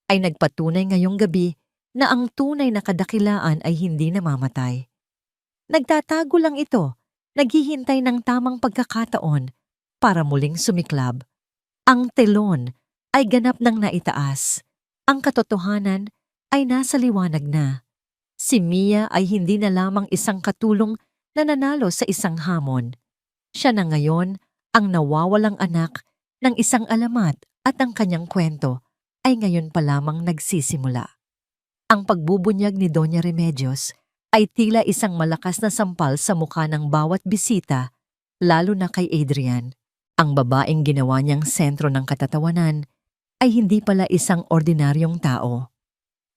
ay nagpatunay ngayong gabi na ang tunay na kadakilaan ay hindi namamatay. Nagtatago lang ito, naghihintay ng tamang pagkakataon para muling sumiklab. Ang telon ay ganap ng naitaas. Ang katotohanan ay nasa liwanag na. Si Mia ay hindi na lamang isang katulong na nanalo sa isang hamon. Siya na ngayon ang nawawalang anak ng isang alamat at ang kanyang kwento ay ngayon pa lamang nagsisimula. Ang pagbubunyag ni Doña Remedios ay tila isang malakas na sampal sa mukha ng bawat bisita, lalo na kay Adrian. Ang babaeng ginawa niyang sentro ng katatawanan ay hindi pala isang ordinaryong tao.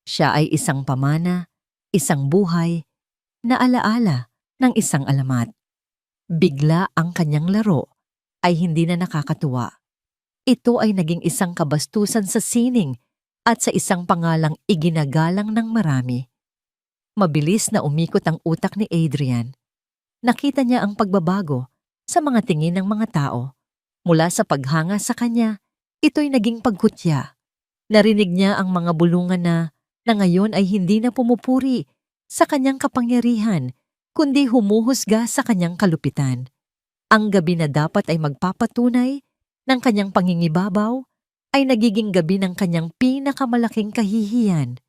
Siya ay isang pamana, isang buhay, na alaala ng isang alamat. Bigla ang kanyang laro ay hindi na nakakatuwa. Ito ay naging isang kabastusan sa sining at sa isang pangalang iginagalang ng marami. Mabilis na umikot ang utak ni Adrian. Nakita niya ang pagbabago sa mga tingin ng mga tao. Mula sa paghanga sa kanya, ito'y naging paghutya. Narinig niya ang mga bulungan na ngayon ay hindi na pumupuri sa kanyang kapangyarihan, kundi humuhusga sa kanyang kalupitan. Ang gabi na dapat ay magpapatunay ng kanyang pangingibabaw ay nagiging gabi ng kanyang pinakamalaking kahihiyan.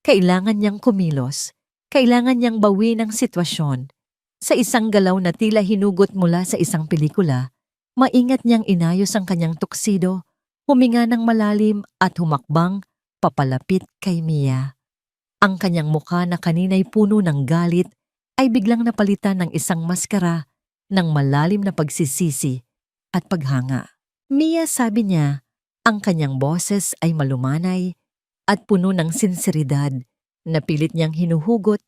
Kailangan niyang kumilos, kailangan niyang bawi ng sitwasyon. Sa isang galaw na tila hinugot mula sa isang pelikula, maingat niyang inayos ang kanyang tuksido, huminga ng malalim at humakbang papalapit kay Mia. Ang kanyang mukha na kanina'y puno ng galit ay biglang napalitan ng isang maskara ng malalim na pagsisisi at paghanga. Mia, sabi niya, ang kanyang boses ay malumanay at puno ng sinseridad na pilit niyang hinuhugot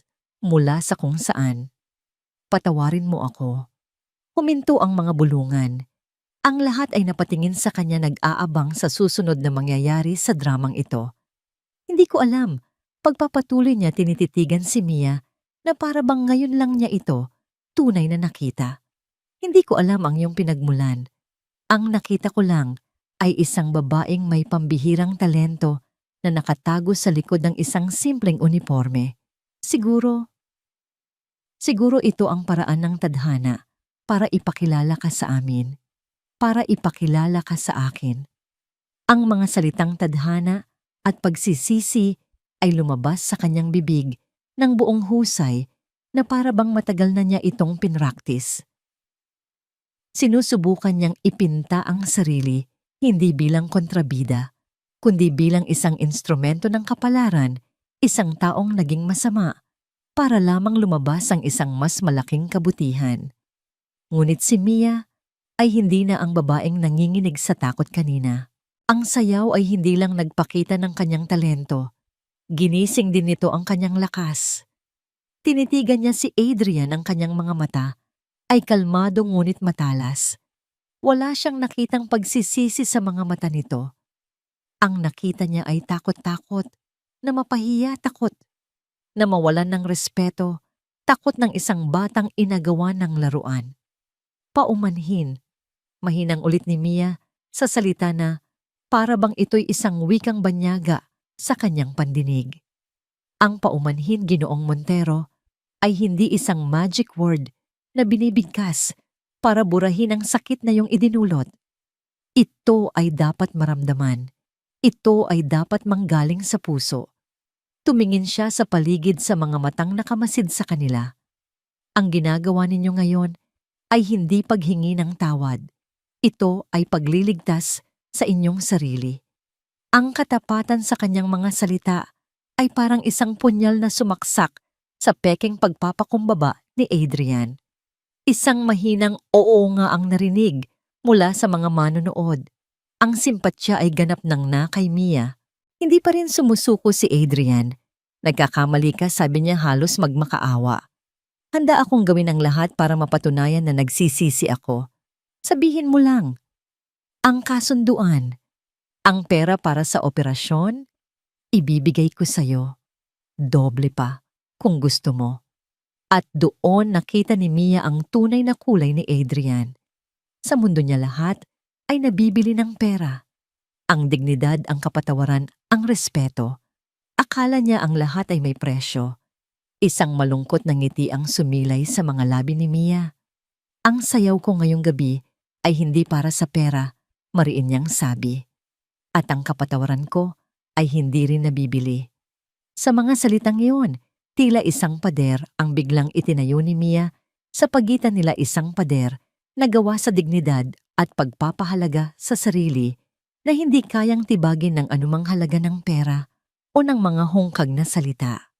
mula sa kung saan. Patawarin mo ako. Huminto ang mga bulungan. Ang lahat ay napatingin sa kanya nag-aabang sa susunod na mangyayari sa dramang ito. Hindi ko alam, pagpapatuloy niya tinititigan si Mia na para bang ngayon lang niya ito tunay na nakita. Hindi ko alam ang iyong pinagmulan. Ang nakita ko lang ay isang babaeng may pambihirang talento na nakatago sa likod ng isang simpleng uniforme. Siguro ito ang paraan ng tadhana para ipakilala ka sa amin, para ipakilala ka sa akin. Ang mga salitang tadhana at pagsisisi ay lumabas sa kanyang bibig ng buong husay na para bang matagal na niya itong pinraktis. Sinusubukan niyang ipinta ang sarili hindi bilang kontrabida, kundi bilang isang instrumento ng kapalaran, isang taong naging masama, para lamang lumabas ang isang mas malaking kabutihan. Ngunit si Mia ay hindi na ang babaeng nanginginig sa takot kanina. Ang sayaw ay hindi lang nagpakita ng kanyang talento. Ginising din nito ang kanyang lakas. Tinitigan niya si Adrian, ang kanyang mga mata ay kalmado ngunit matalas. Wala siyang nakitang pagsisisi sa mga mata nito. Ang nakita niya ay takot-takot, na mapahiya takot, na mawalan ng respeto, takot ng isang batang inagawa ng laruan. Paumanhin, mahinang ulit ni Mia sa salita na para bang ito'y isang wikang banyaga sa kanyang pandinig. Ang paumanhin, Ginoong Montero, ay hindi isang magic word na binibigkas para burahin ang sakit na iyong idinulot. Ito ay dapat maramdaman. Ito ay dapat manggaling sa puso. Tumingin siya sa paligid sa mga matang nakamasid sa kanila. Ang ginagawa ninyo ngayon ay hindi paghingi ng tawad. Ito ay pagliligtas sa inyong sarili. Ang katapatan sa kanyang mga salita ay parang isang punyal na sumaksak sa pekeng pagpapakumbaba ni Adrian. Isang mahinang oo nga ang narinig mula sa mga manonood. Ang simpatya ay ganap ng na kay Mia. Hindi pa rin sumusuko si Adrian. Nagkakamali ka, sabi niya, halos magmakaawa. Handa akong gawin ang lahat para mapatunayan na nagsisisi ako. Sabihin mo lang. Ang kasunduan, ang pera para sa operasyon, ibibigay ko sa'yo. Doble pa, kung gusto mo. At doon nakita ni Mia ang tunay na kulay ni Adrian. Sa mundo niya lahat ay nabibili ng pera. Ang dignidad, ang kapatawaran, ang respeto. Akala niya ang lahat ay may presyo. Isang malungkot na ngiti ang sumilay sa mga labi ni Mia. Ang sayaw ko ngayong gabi ay hindi para sa pera, mariin niyang sabi. At ang kapatawaran ko ay hindi rin nabibili. Sa mga salitang iyon, tila isang pader ang biglang itinayo ni Mia sa pagitan nila, isang pader na gawa sa dignidad at pagpapahalaga sa sarili na hindi kayang tibagin ng anumang halaga ng pera o ng mga hungkag na salita.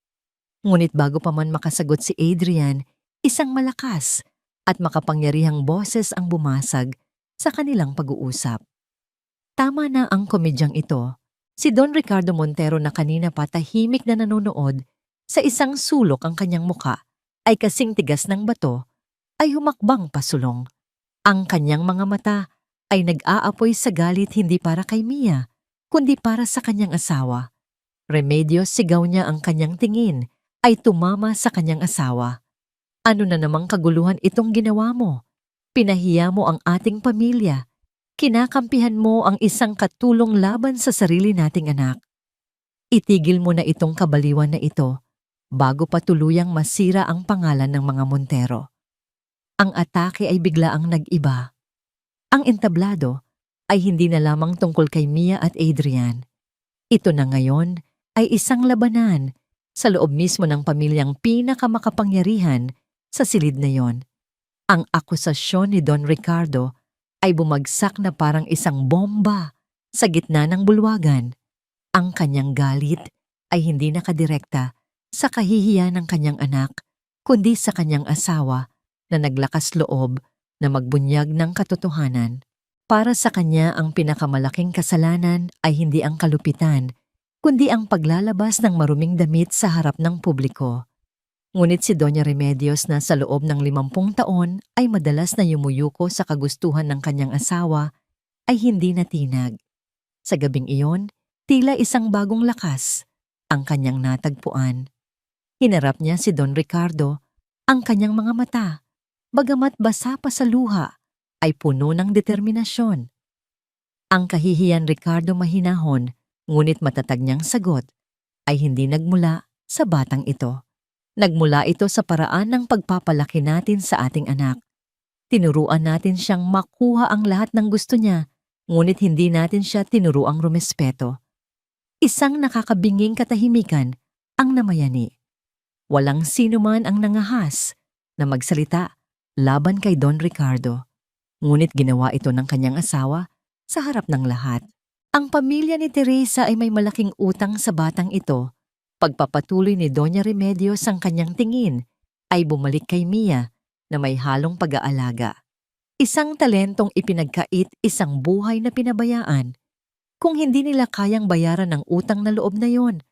Ngunit bago pa man makasagot si Adrian, isang malakas at makapangyarihang boses ang bumasag sa kanilang pag-uusap. Tama na ang komedyang ito. Si Don Ricardo Montero na kanina pa tahimik na nanonood sa isang sulok ang kanyang muka ay kasing tigas ng bato ay humakbang pasulong. Ang kanyang mga mata ay nag-aapoy sa galit, hindi para kay Mia, kundi para sa kanyang asawa. Remedios, sigaw niya, ang kanyang tingin ay tumama sa kanyang asawa. Ano na namang kaguluhan itong ginawa mo? Pinahiya mo ang ating pamilya. Kinakampihan mo ang isang katulong laban sa sarili nating anak. Itigil mo na itong kabaliwan na ito bago pa tuluyang masira ang pangalan ng mga Montero. Ang atake ay biglaang nag-iba. Ang entablado ay hindi na lamang tungkol kay Mia at Adrian. Ito na ngayon ay isang labanan sa loob mismo ng pamilyang pinakamakapangyarihan sa silid na yon. Ang akusasyon ni Don Ricardo ay bumagsak na parang isang bomba sa gitna ng bulwagan. Ang kanyang galit ay hindi nakadirekta sa kahihiyan ng kanyang anak, kundi sa kanyang asawa na naglakas loob na magbunyag ng katotohanan. Para sa kanya, ang pinakamalaking kasalanan ay hindi ang kalupitan, kundi ang paglalabas ng maruming damit sa harap ng publiko. Ngunit si Doña Remedios na sa loob ng 50 taon ay madalas na yumuyuko sa kagustuhan ng kanyang asawa ay hindi natinag. Sa gabing iyon, tila isang bagong lakas ang kanyang natagpuan. Hinarap niya si Don Ricardo, ang kanyang mga mata, bagamat basa pa sa luha, ay puno ng determinasyon. Ang kahihiyan, Ricardo, mahinahon, ngunit matatag niyang sagot ay hindi nagmula sa batang ito. Nagmula ito sa paraan ng pagpapalaki natin sa ating anak. Tinuruan natin siyang makuha ang lahat ng gusto niya, ngunit hindi natin siya tinuruang rumespeto. Isang nakakabinging katahimikan ang namayani. Walang sino man ang nangahas na magsalita laban kay Don Ricardo. Ngunit ginawa ito ng kanyang asawa sa harap ng lahat. Ang pamilya ni Teresa ay may malaking utang sa batang ito. Pagpapatuloy ni Doña Remedios ang kanyang tingin ay bumalik kay Mia na may halong pag-aalaga. Isang talentong ipinagkait, isang buhay na pinabayaan. Kung hindi nila kayang bayaran ang utang na loob na yon,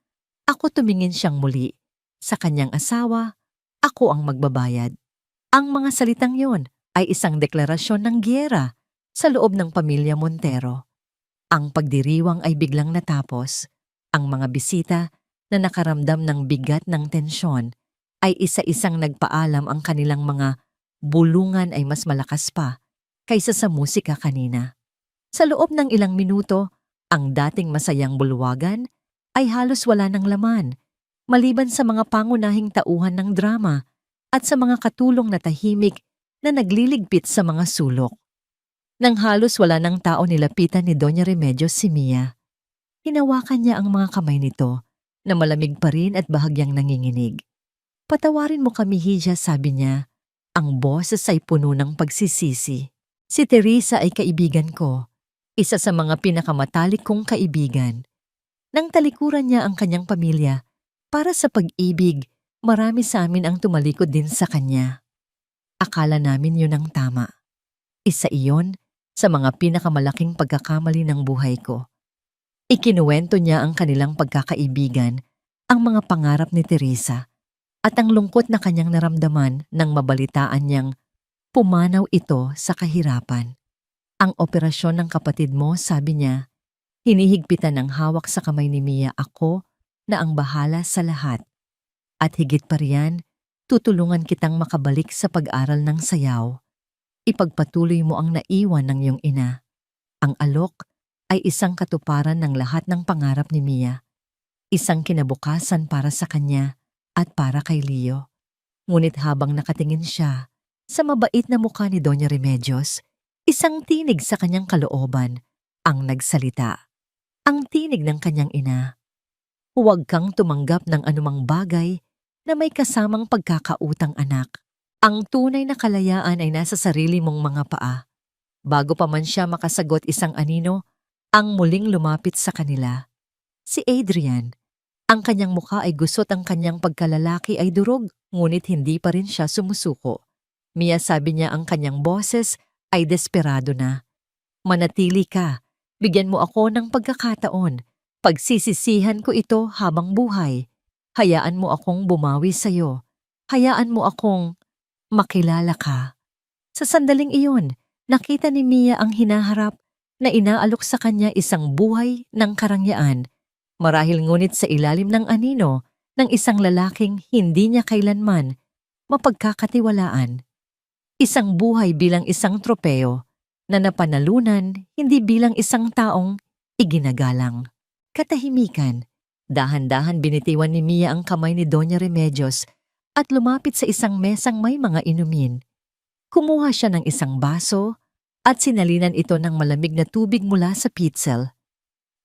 ako, tumingin siyang muli sa kanyang asawa, ako ang magbabayad. Ang mga salitang yon ay isang deklarasyon ng giyera sa loob ng pamilya Montero. Ang pagdiriwang ay biglang natapos. Ang mga bisita na nakaramdam ng bigat ng tensyon ay isa-isang nagpaalam, ang kanilang mga bulungan ay mas malakas pa kaysa sa musika kanina. Sa loob ng ilang minuto, ang dating masayang bulwagan ay halos wala ng laman, maliban sa mga pangunahing tauhan ng drama at sa mga katulong na tahimik na nagliligpit sa mga sulok. Nang halos wala ng tao, nilapitan ni Doña Remedios si Mia. Hinawakan niya ang mga kamay nito na malamig pa rin at bahagyang nanginginig. Patawarin mo kami, Hija, sabi niya. Ang boses ay puno ng pagsisisi. Si Teresa ay kaibigan ko, isa sa mga pinakamatalik kong kaibigan. Nang talikuran niya ang kanyang pamilya, para sa pag-ibig, marami sa amin ang tumalikod din sa kanya. Akala namin yun ang tama. Isa iyon sa mga pinakamalaking pagkakamali ng buhay ko. Ikinuwento niya ang kanilang pagkakaibigan, ang mga pangarap ni Teresa, at ang lungkot na kanyang naramdaman nang mabalitaan niyang pumanaw ito sa kahirapan. Ang operasyon ng kapatid mo, sabi niya, hinihigpitan ng hawak sa kamay ni Mia, ako na ang bahala sa lahat. At higit pa riyan, tutulungan kitang makabalik sa pag-aral ng sayaw. Ipagpatuloy mo ang naiwan ng iyong ina. Ang alok ay isang katuparan ng lahat ng pangarap ni Mia. Isang kinabukasan para sa kanya at para kay Leo. Ngunit habang nakatingin siya sa mabait na mukha ni Doña Remedios, isang tinig sa kanyang kalooban ang nagsalita. Ang tinig ng kanyang ina. Huwag kang tumanggap ng anumang bagay na may kasamang pagkakautang, anak. Ang tunay na kalayaan ay nasa sarili mong mga paa. Bago pa man siya makasagot, isang anino ang muling lumapit sa kanila. Si Adrian. Ang kanyang mukha ay gusot, ang kanyang pagkalalaki ay durog, ngunit hindi pa rin siya sumusuko. Mia, sabi niya, ang kanyang boses ay desperado na. Manatili ka. Bigyan mo ako ng pagkakataon. Pagsisisihan ko ito habang buhay. Hayaan mo akong bumawi sa'yo. Hayaan mo akong makilala ka. Sa sandaling iyon, nakita ni Mia ang hinaharap na inaalok sa kanya isang buhay ng karangyaan. Marahil ngunit sa ilalim ng anino ng isang lalaking hindi niya kailanman mapagkakatiwalaan. Isang buhay bilang isang tropeo na napanalunan, hindi bilang isang taong iginagalang. Katahimikan, dahan-dahan binitiwan ni Mia ang kamay ni Doña Remedios at lumapit sa isang mesang may mga inumin. Kumuha siya ng isang baso at sinalinan ito ng malamig na tubig mula sa pitzel.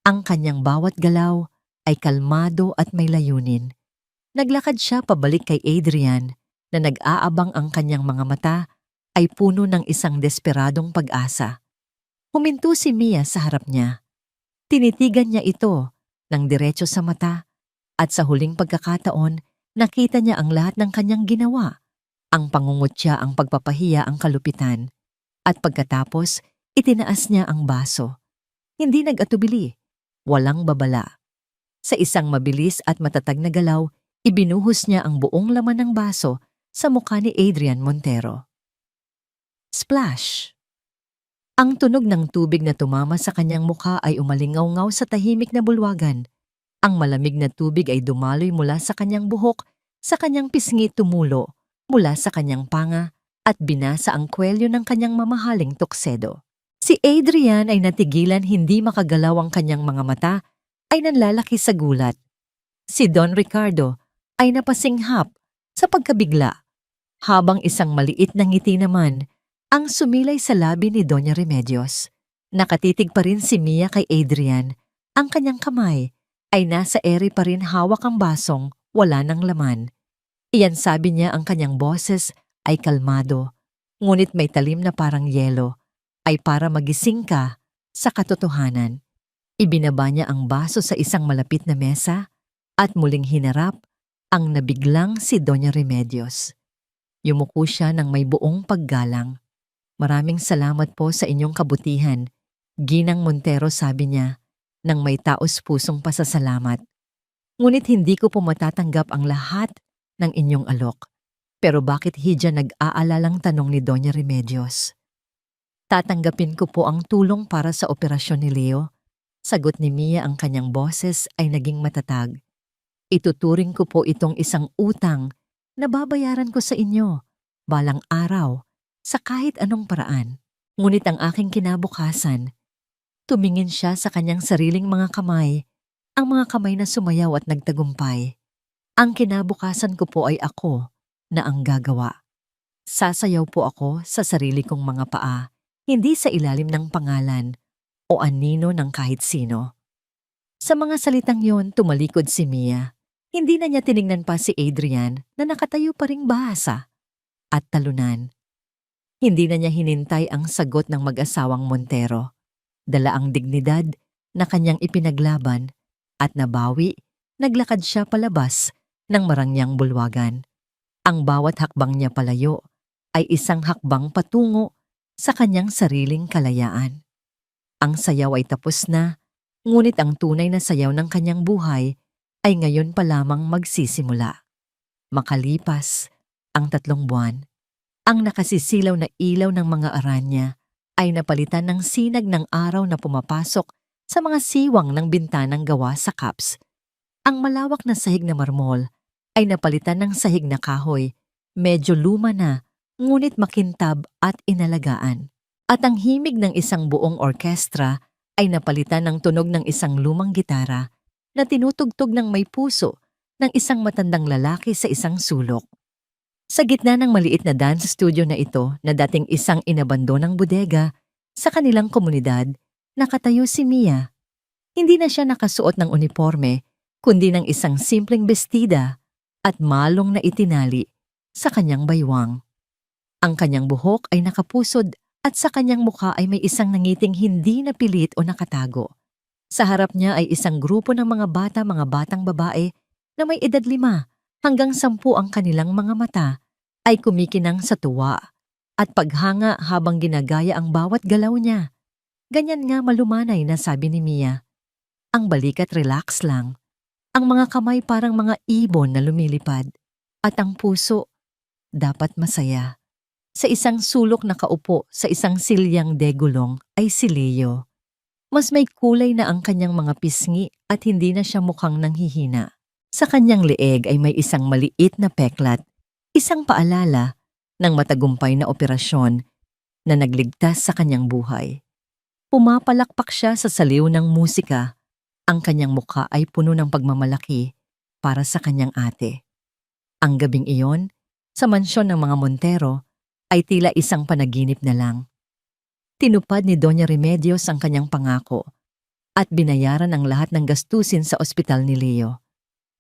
Ang kanyang bawat galaw ay kalmado at may layunin. Naglakad siya pabalik kay Adrian na nag-aabang, ang kanyang mga mata ay puno ng isang desperadong pag-asa. Huminto si Mia sa harap niya. Tinitigan niya ito ng diretso sa mata at sa huling pagkakataon nakita niya ang lahat ng kanyang ginawa. Ang pangungutya, ang pagpapahiya, ang kalupitan. At pagkatapos, itinaas niya ang baso. Hindi nag-atubili. Walang babala. Sa isang mabilis at matatag na galaw, ibinuhos niya ang buong laman ng baso sa mukha ni Adrian Montero. Splash! Ang tunog ng tubig na tumama sa kanyang mukha ay umalingaw-ngaw sa tahimik na bulwagan. Ang malamig na tubig ay dumaloy mula sa kanyang buhok, sa kanyang pisngi tumulo, mula sa kanyang panga at binasa ang kwelyo ng kanyang mamahaling tuksedo. Si Adrian ay natigilan, hindi makagalaw, ang kanyang mga mata ay nanlalaki sa gulat. Si Don Ricardo ay napasinghap sa pagkabigla, habang isang maliit na ngiti naman ang sumilay sa labi ni Doña Remedios. Nakatitig pa rin si Mia kay Adrian. Ang kanyang kamay ay nasa ere pa rin, hawak ang basong wala ng laman. Iyan, sabi niya, ang kanyang boses ay kalmado, ngunit may talim na parang yelo, ay para magising ka sa katotohanan. Ibinaba niya ang baso sa isang malapit na mesa at muling hinarap ang nabiglang si Doña Remedios. Yumuko siya ng may buong paggalang. Maraming salamat po sa inyong kabutihan, Ginang Montero, sabi niya, nang may taos-pusong pasasalamat. Ngunit hindi ko po matatanggap ang lahat ng inyong alok. Pero bakit hidya, nag-aalalang tanong ni Doña Remedios. Tatanggapin ko po ang tulong para sa operasyon ni Leo. Sagot ni Mia, ang kanyang boses ay naging matatag. Ituturing ko po itong isang utang na babayaran ko sa inyo balang araw sa kahit anong paraan. Ngunit ang aking kinabukasan, tumingin siya sa kanyang sariling mga kamay, ang mga kamay na sumayaw at nagtagumpay. Ang kinabukasan ko po ay ako na ang gagawa. Sasayaw po ako sa sarili kong mga paa, hindi sa ilalim ng pangalan o anino ng kahit sino. Sa mga salitang yon, tumalikod si Mia. Hindi na niya tiningnan pa si Adrian na nakatayo pa ring bahasa at talunan. Hindi na niya hinintay ang sagot ng mag-asawang Montero. Dala ang dignidad na kanyang ipinaglaban at nabawi, naglakad siya palabas ng marangyang bulwagan. Ang bawat hakbang niya palayo ay isang hakbang patungo sa kanyang sariling kalayaan. Ang sayaw ay tapos na, ngunit ang tunay na sayaw ng kanyang buhay ay ngayon pa lamang magsisimula. Makalipas ang 3 buwan, ang nakasisilaw na ilaw ng mga aranya ay napalitan ng sinag ng araw na pumapasok sa mga siwang ng bintanang gawa sa caps. Ang malawak na sahig na marmol ay napalitan ng sahig na kahoy, medyo luma na, ngunit makintab at inalagaan. At ang himig ng isang buong orkestra ay napalitan ng tunog ng isang lumang gitara na tinutugtog ng may puso ng isang matandang lalaki sa isang sulok. Sa gitna ng maliit na dance studio na ito, na dating isang inabandonang bodega sa kanilang komunidad, nakatayo si Mia. Hindi na siya nakasuot ng uniforme, kundi ng isang simpleng bestida at malong na itinali sa kanyang baywang. Ang kanyang buhok ay nakapusod at sa kanyang mukha ay may isang nangiting hindi napilit o nakatago. Sa harap niya ay isang grupo ng mga batang babae na may edad 5 hanggang 10 ang kanilang mga mata ay kumikinang sa tuwa at paghanga habang ginagaya ang bawat galaw niya. Ganyan nga malumanay na sabi ni Mia. Ang balikat relax lang. Ang mga kamay parang mga ibon na lumilipad. At ang puso, dapat masaya. Sa isang sulok na kaupo sa isang silyang degulong ay si Leo. Mas may kulay na ang kanyang mga pisngi at hindi na siya mukhang nanghihina. Sa kanyang leeg ay may isang maliit na peklat, isang paalala ng matagumpay na operasyon na nagligtas sa kanyang buhay. Pumapalakpak siya sa saliw ng musika. Ang kanyang mukha ay puno ng pagmamalaki para sa kanyang ate. Ang gabing iyon, sa mansyon ng mga Montero, ay tila isang panaginip na lang. Tinupad ni Doña Remedios ang kanyang pangako at binayaran ang lahat ng gastusin sa ospital ni Leo.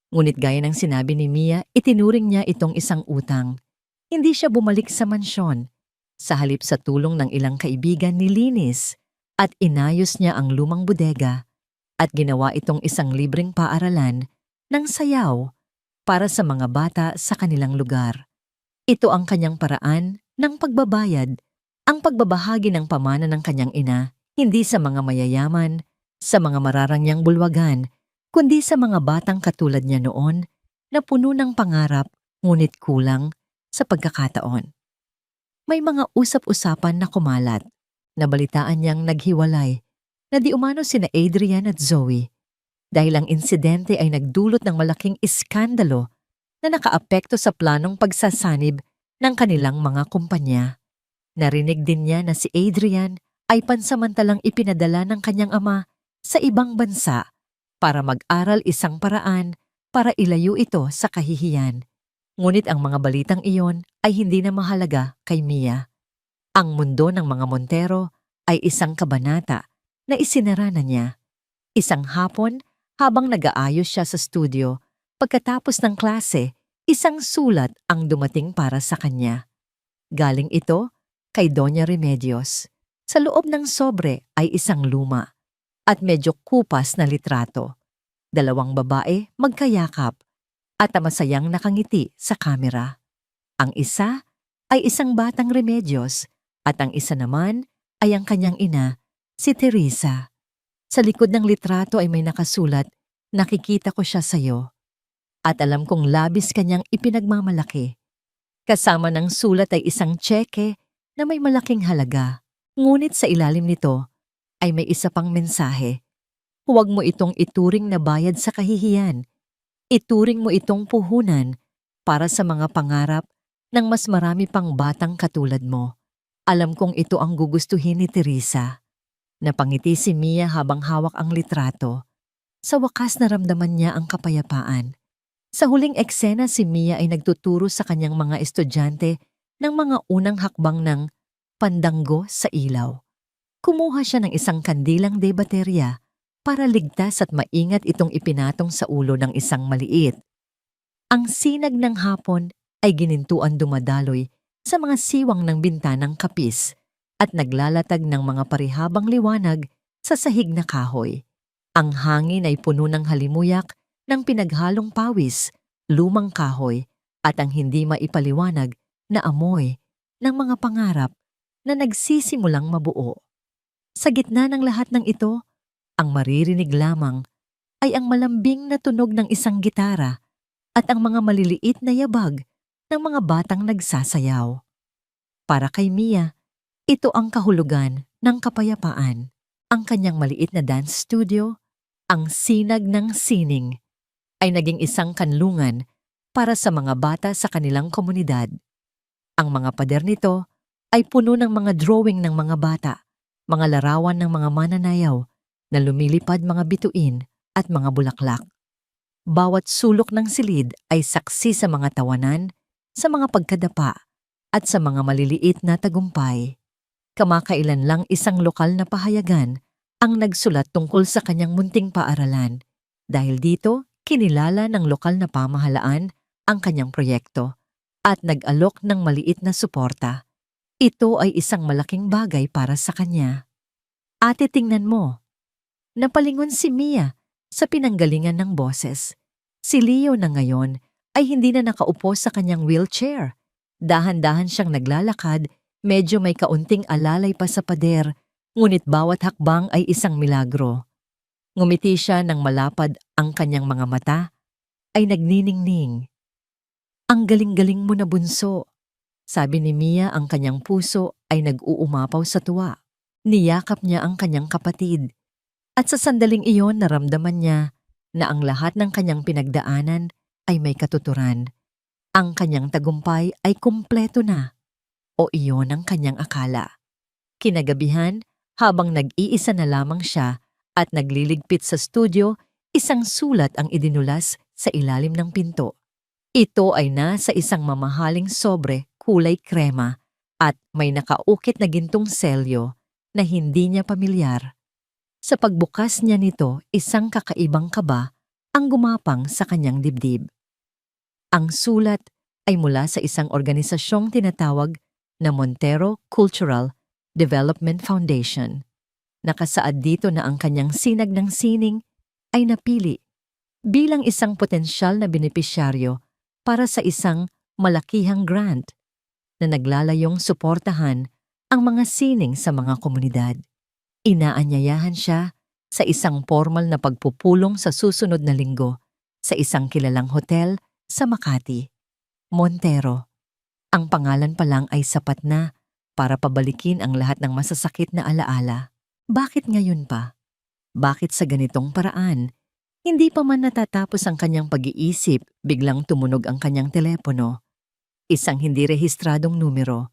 Ngunit gaya ng sinabi ni Mia, itinuring niya itong isang utang. Hindi siya bumalik sa mansyon. Sa halip sa tulong ng ilang kaibigan nilinis at inayos niya ang lumang bodega at ginawa itong isang libreng paaralan ng sayaw para sa mga bata sa kanilang lugar. Ito ang kanyang paraan ng pagbabayad, ang pagbabahagi ng pamana ng kanyang ina, hindi sa mga mayayaman, sa mga mararangyang bulwagan, kundi sa mga batang katulad niya noon na puno ng pangarap ngunit kulang sa pagkakataon. May mga usap-usapan na kumalat. Nabalitaan niyang naghiwalay na di umano sina Adrian at Zoe dahil ang insidente ay nagdulot ng malaking iskandalo na nakaapekto sa planong pagsasanib ng kanilang mga kumpanya. Narinig din niya na si Adrian ay pansamantalang ipinadala ng kanyang ama sa ibang bansa para mag-aral, isang paraan para ilayo ito sa kahihiyan. Ngunit ang mga balitang iyon ay hindi na mahalaga kay Mia. Ang mundo ng mga Montero ay isang kabanata na isinara na niya. Isang hapon, habang nag-aayos siya sa studio, pagkatapos ng klase, isang sulat ang dumating para sa kanya. Galing ito kay Doña Remedios. Sa loob ng sobre ay isang luma at medyo kupas na litrato. 2 babae magkayakap at masayang nakangiti sa kamera. Ang isa ay isang batang Remedios at ang isa naman ay ang kanyang ina, si Teresa. Sa likod ng litrato ay may nakasulat, "Nakikita ko siya sa'yo." At alam kong labis kanyang ipinagmamalaki. Kasama ng sulat ay isang tseke na may malaking halaga. Ngunit sa ilalim nito ay may isa pang mensahe. Huwag mo itong ituring na bayad sa kahihiyan. Ituring mo itong puhunan para sa mga pangarap ng mas marami pang batang katulad mo. Alam kong ito ang gugustuhin ni Teresa. Napangiti si Mia habang hawak ang litrato. Sa wakas naramdaman niya ang kapayapaan. Sa huling eksena si Mia ay nagtuturo sa kanyang mga estudyante ng mga unang hakbang ng pandanggo sa ilaw. Kumuha siya ng isang kandilang de baterya para ligtas at maingat itong ipinatong sa ulo ng isang maliit. Ang sinag ng hapon ay ginintuan dumadaloy sa mga siwang ng bintanang kapis at naglalatag ng mga parihabang liwanag sa sahig na kahoy. Ang hangin ay puno ng halimuyak ng pinaghalong pawis, lumang kahoy at ang hindi maipaliwanag na amoy ng mga pangarap na nagsisimulang mabuo. Sa gitna ng lahat ng ito, ang maririnig lamang ay ang malambing na tunog ng isang gitara at ang mga maliliit na yabag ng mga batang nagsasayaw. Para kay Mia, ito ang kahulugan ng kapayapaan. Ang kanyang maliit na dance studio, ang sinag ng sining, ay naging isang kanlungan para sa mga bata sa kanilang komunidad. Ang mga pader nito ay puno ng mga drawing ng mga bata, mga larawan ng mga mananayaw na lumilipad, mga bituin at mga bulaklak. Bawat sulok ng silid ay saksi sa mga tawanan, sa mga pagkadapa at sa mga maliliit na tagumpay. Kamakailan lang isang lokal na pahayagan ang nagsulat tungkol sa kanyang munting paaralan. Dahil dito, kinilala ng lokal na pamahalaan ang kanyang proyekto at nag-alok ng maliit na suporta. Ito ay isang malaking bagay para sa kanya. Ate, tingnan mo. Napalingon si Mia sa pinanggalingan ng boses. Si Leo na ngayon ay hindi na nakaupo sa kanyang wheelchair. Dahan-dahan siyang naglalakad, medyo may kaunting alalay pa sa pader, ngunit bawat hakbang ay isang milagro. Ngumiti siya nang malapad ang kanyang mga mata, ay nagniningning. Ang galing-galing mo na bunso, sabi ni Mia. Ang kanyang puso ay nag-uumapaw sa tuwa. Niyakap niya ang kanyang kapatid. At sa sandaling iyon naramdaman niya na ang lahat ng kanyang pinagdaanan ay may katuturan. Ang kanyang tagumpay ay kumpleto na. O iyon ang kanyang akala. Kinagabihan, habang nag-iisa na lamang siya at nagliligpit sa studio, isang sulat ang idinulas sa ilalim ng pinto. Ito ay nasa isang mamahaling sobre kulay krema at may nakaukit na gintong selyo na hindi niya pamilyar. Sa pagbukas niya nito, isang kakaibang kaba ang gumapang sa kanyang dibdib. Ang sulat ay mula sa isang organisasyong tinatawag na Montero Cultural Development Foundation. Nakasaad dito na ang kanyang sinag ng sining ay napili bilang isang potensyal na benepisyaryo para sa isang malakihang grant na naglalayong suportahan ang mga sining sa mga komunidad. Inaanyayahan siya sa isang formal na pagpupulong sa susunod na linggo sa isang kilalang hotel sa Makati. Montero. Ang pangalan pa lang ay sapat na para pabalikin ang lahat ng masasakit na alaala. Bakit ngayon pa? Bakit sa ganitong paraan? Hindi pa man natatapos ang kanyang pag-iisip, biglang tumunog ang kanyang telepono. Isang hindi rehistradong numero.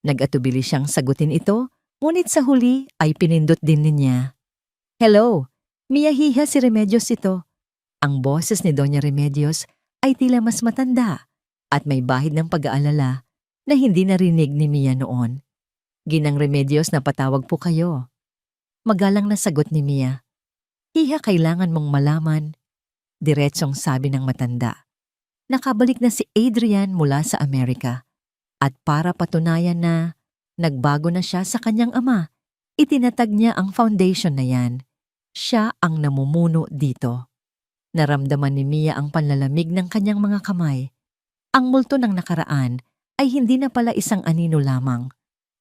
Nag-atubili siyang sagutin ito, ngunit sa huli ay pinindot din niya. Hello, Mia Hija, si Remedios ito. Ang boses ni Doña Remedios ay tila mas matanda at may bahid ng pag-aalala na hindi narinig ni Mia noon. Ginang Remedios, napatawag po kayo. Magalang na sagot ni Mia. Hija, kailangan mong malaman, diretsong sabi ng matanda. Nakabalik na si Adrian mula sa Amerika at para patunayan na nagbago na siya sa kanyang ama, itinatag niya ang foundation na yan. Siya ang namumuno dito. Naramdaman ni Mia ang panlalamig ng kanyang mga kamay. Ang multo ng nakaraan ay hindi na pala isang anino lamang.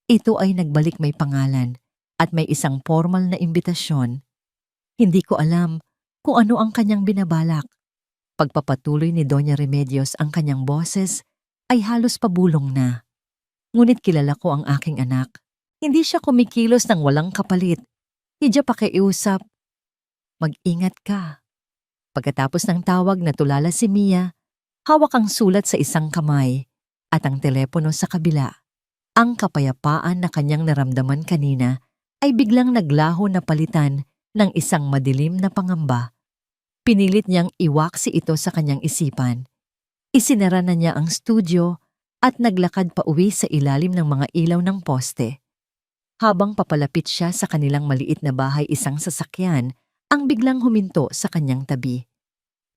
Ito ay nagbalik may pangalan at may isang formal na imbitasyon. Hindi ko alam kung ano ang kanyang binabalak. Pagpapatuloy ni Doña Remedios ang kanyang boses ay halos pabulong na. Ngunit kilala ko ang aking anak. Hindi siya kumikilos ng walang kapalit. Hidya pakiusap. Mag-ingat ka. Pagkatapos ng tawag, natulala si Mia. Hawak ang sulat sa isang kamay at ang telepono sa kabila. Ang kapayapaan na kanyang naramdaman kanina ay biglang naglaho na palitan ng isang madilim na pangamba. Pinilit niyang iwaksi ito sa kanyang isipan. Isinara na niya ang studio at naglakad pa uwi sa ilalim ng mga ilaw ng poste. Habang papalapit siya sa kanilang maliit na bahay, isang sasakyan ang biglang huminto sa kanyang tabi.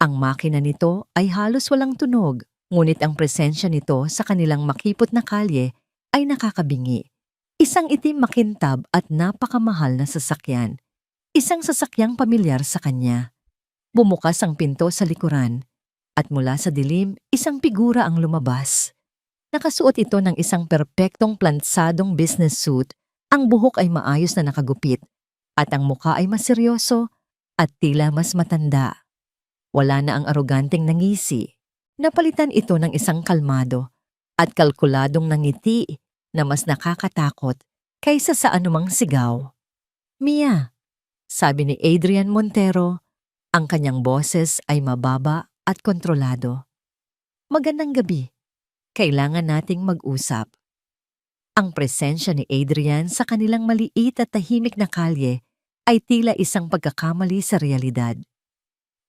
Ang makina nito ay halos walang tunog, ngunit ang presensya nito sa kanilang makipot na kalye ay nakakabingi. Isang itim, makintab at napakamahal na sasakyan. Isang sasakyang pamilyar sa kanya. Bumukas ang pinto sa likuran at mula sa dilim, isang figura ang lumabas. Nakasuot ito ng isang perpektong plantsadong business suit. Ang buhok ay maayos na nakagupit at ang mukha ay mas seryoso at tila mas matanda. Wala na ang aroganteng nangisi. Napalitan ito ng isang kalmado at kalkuladong nangiti na mas nakakatakot kaysa sa anumang sigaw. Mia, sabi ni Adrian Montero, ang kanyang boses ay mababa at kontrolado. Magandang gabi. Kailangan nating mag-usap. Ang presensya ni Adrian sa kanilang maliit at tahimik na kalye ay tila isang pagkakamali sa realidad.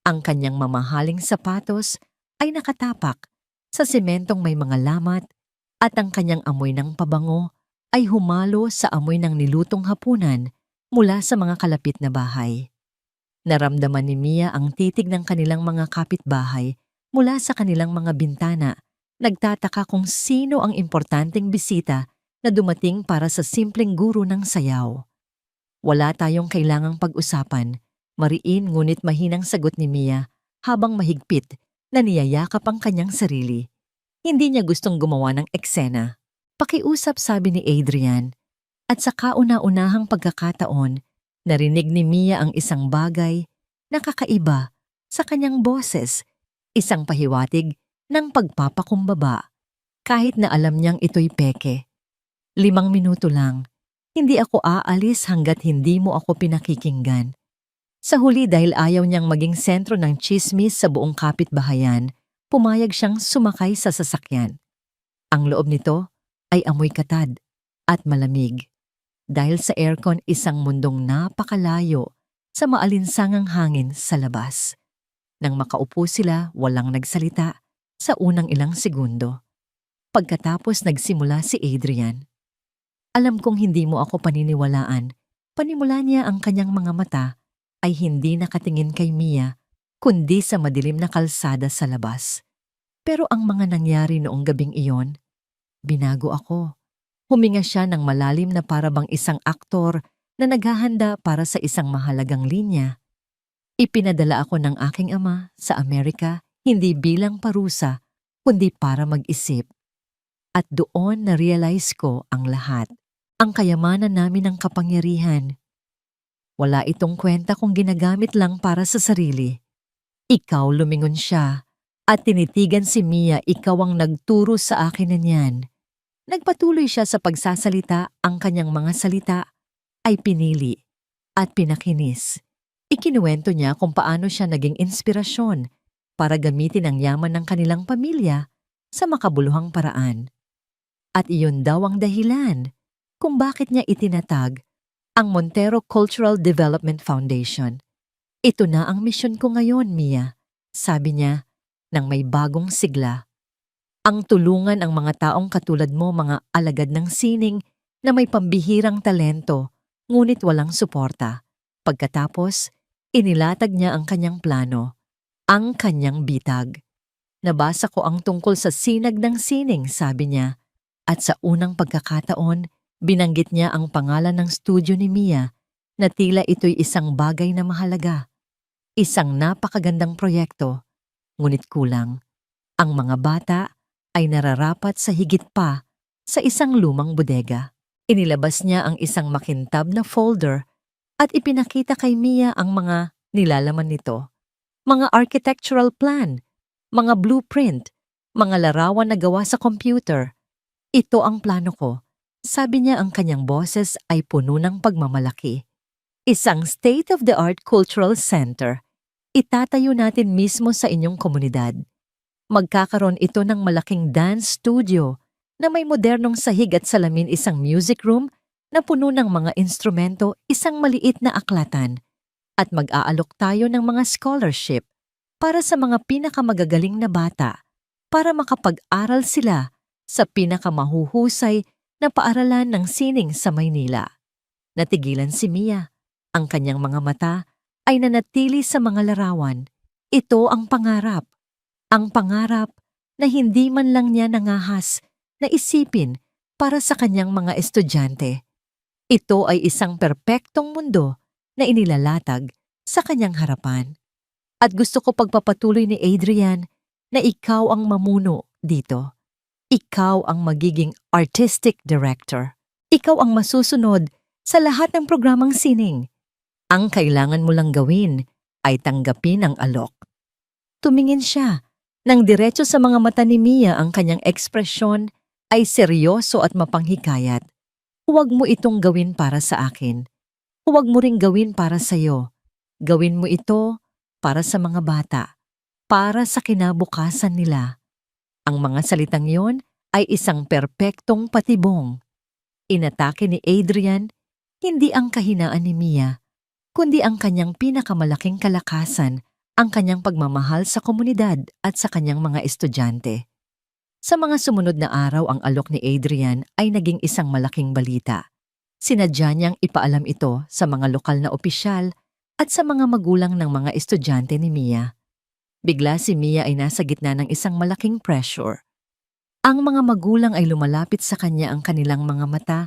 Ang kanyang mamahaling sapatos ay nakatapak sa sementong may mga lamat at ang kanyang amoy ng pabango ay humalo sa amoy ng nilutong hapunan mula sa mga kalapit na bahay. Naramdaman ni Mia ang titig ng kanilang mga kapitbahay mula sa kanilang mga bintana. Nagtataka kung sino ang importanteng bisita na dumating para sa simpleng guro ng sayaw. Wala tayong kailangang pag-usapan, mariin ngunit mahinang sagot ni Mia habang mahigpit na niyayakap ang kanyang sarili. Hindi niya gustong gumawa ng eksena. Pakiusap, sabi ni Adrian, at sa kauna-unahang pagkakataon, narinig ni Mia ang isang bagay na kakaiba sa kanyang boses, isang pahiwatig ng pagpapakumbaba, kahit na alam niyang ito'y peke. 5 minuto lang, hindi ako aalis hanggat hindi mo ako pinakikinggan. Sa huli, dahil ayaw niyang maging sentro ng tsismis sa buong kapitbahayan, pumayag siyang sumakay sa sasakyan. Ang loob nito ay amoy katad at malamig. Dahil sa aircon, isang mundong napakalayo sa maalinsangang hangin sa labas. Nang makaupo sila, walang nagsalita sa unang ilang segundo. Pagkatapos nagsimula si Adrian. Alam kong hindi mo ako paniniwalaan. Panimula niya, ang kanyang mga mata ay hindi nakatingin kay Mia, kundi sa madilim na kalsada sa labas. Pero ang mga nangyari noong gabing iyon, binago ako. Huminga siya ng malalim na parabang isang aktor na naghahanda para sa isang mahalagang linya. Ipinadala ako ng aking ama sa Amerika, hindi bilang parusa, kundi para mag-isip. At doon na-realize ko ang lahat. Ang kayamanan namin ng kapangyarihan. Wala itong kwenta kung ginagamit lang para sa sarili. Ikaw, lumingon siya, at tinitigan si Mia, ikaw ang nagturo sa akin na niyan. Nagpatuloy siya sa pagsasalita, ang kanyang mga salita ay pinili at pinakinis. Ikinuwento niya kung paano siya naging inspirasyon para gamitin ang yaman ng kanilang pamilya sa makabuluhang paraan. At iyon daw ang dahilan kung bakit niya itinatag ang Montero Cultural Development Foundation. Ito na ang misyon ko ngayon, Mia, sabi niya nang may bagong sigla. Ang tulungan ang mga taong katulad mo, mga alagad ng sining na may pambihirang talento, ngunit walang suporta. Pagkatapos, inilatag niya ang kanyang plano, ang kanyang bitag. Nabasa ko ang tungkol sa sinag ng sining, sabi niya, at sa unang pagkakataon, binanggit niya ang pangalan ng studio ni Mia na tila ito'y isang bagay na mahalaga. Isang napakagandang proyekto, ngunit kulang. Ang mga bata ay nararapat sa higit pa sa isang lumang bodega. Inilabas niya ang isang makintab na folder at ipinakita kay Mia ang mga nilalaman nito. Mga architectural plan, mga blueprint, mga larawan na gawa sa computer. Ito ang plano ko. Sabi niya, ang kanyang boses ay puno ng pagmamalaki. Isang state-of-the-art cultural center. Itatayo natin mismo sa inyong komunidad. Magkakaroon ito ng malaking dance studio na may modernong sahig at salamin, isang music room na puno ng mga instrumento, isang maliit na aklatan. At mag-aalok tayo ng mga scholarship para sa mga pinakamagagaling na bata para makapag-aral sila sa pinakamahuhusay na paaralan ng sining sa Maynila. Natigilan si Mia. Ang kanyang mga mata ay nanatili sa mga larawan. Ito ang pangarap. Ang pangarap na hindi man lang niya nangahas na isipin para sa kanyang mga estudyante. Ito ay isang perpektong mundo na inilalatag sa kanyang harapan. At gusto ko pagpapatuloy ni Adrian na ikaw ang mamuno dito. Ikaw ang magiging artistic director. Ikaw ang masusunod sa lahat ng programang sining. Ang kailangan mo lang gawin ay tanggapin ang alok. Tumingin siya nang diretso sa mga mata ni Mia, ang kanyang ekspresyon ay seryoso at mapanghikayat. Huwag mo itong gawin para sa akin. Huwag mo ring gawin para sa'yo. Gawin mo ito para sa mga bata, para sa kinabukasan nila. Ang mga salitang yon ay isang perpektong patibong. Inatake ni Adrian hindi ang kahinaan ni Mia, kundi ang kanyang pinakamalaking kalakasan, ang kanyang pagmamahal sa komunidad at sa kanyang mga estudyante. Sa mga sumunod na araw, ang alok ni Adrian ay naging isang malaking balita. Sinadya niyang ipaalam ito sa mga lokal na opisyal at sa mga magulang ng mga estudyante ni Mia. Bigla si Mia ay nasa gitna ng isang malaking pressure. Ang mga magulang ay lumalapit sa kanya, ang kanilang mga mata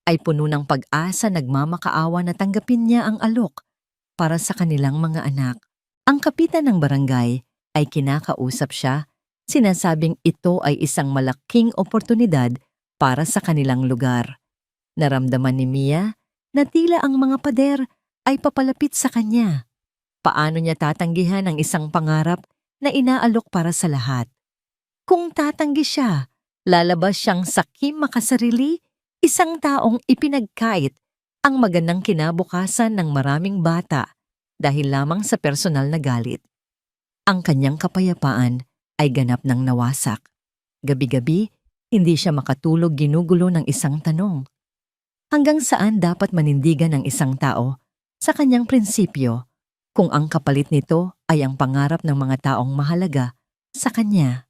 ay puno ng pag-asa, nagmamakaawa na tanggapin niya ang alok para sa kanilang mga anak. Ang kapitan ng barangay ay kinakausap siya, sinasabing ito ay isang malaking oportunidad para sa kanilang lugar. Naramdaman ni Mia na tila ang mga pader ay papalapit sa kanya. Paano niya tatanggihan ang isang pangarap na inaalok para sa lahat? Kung tatanggi siya, lalabas siyang sakim makasarili, isang taong ipinagkait ang magandang kinabukasan ng maraming bata dahil lamang sa personal na galit. Ang kanyang kapayapaan ay ganap ng nawasak. Gabi-gabi, hindi siya makatulog, ginugulo ng isang tanong. Hanggang saan dapat manindigan ng isang tao sa kanyang prinsipyo kung ang kapalit nito ay ang pangarap ng mga taong mahalaga sa kanya?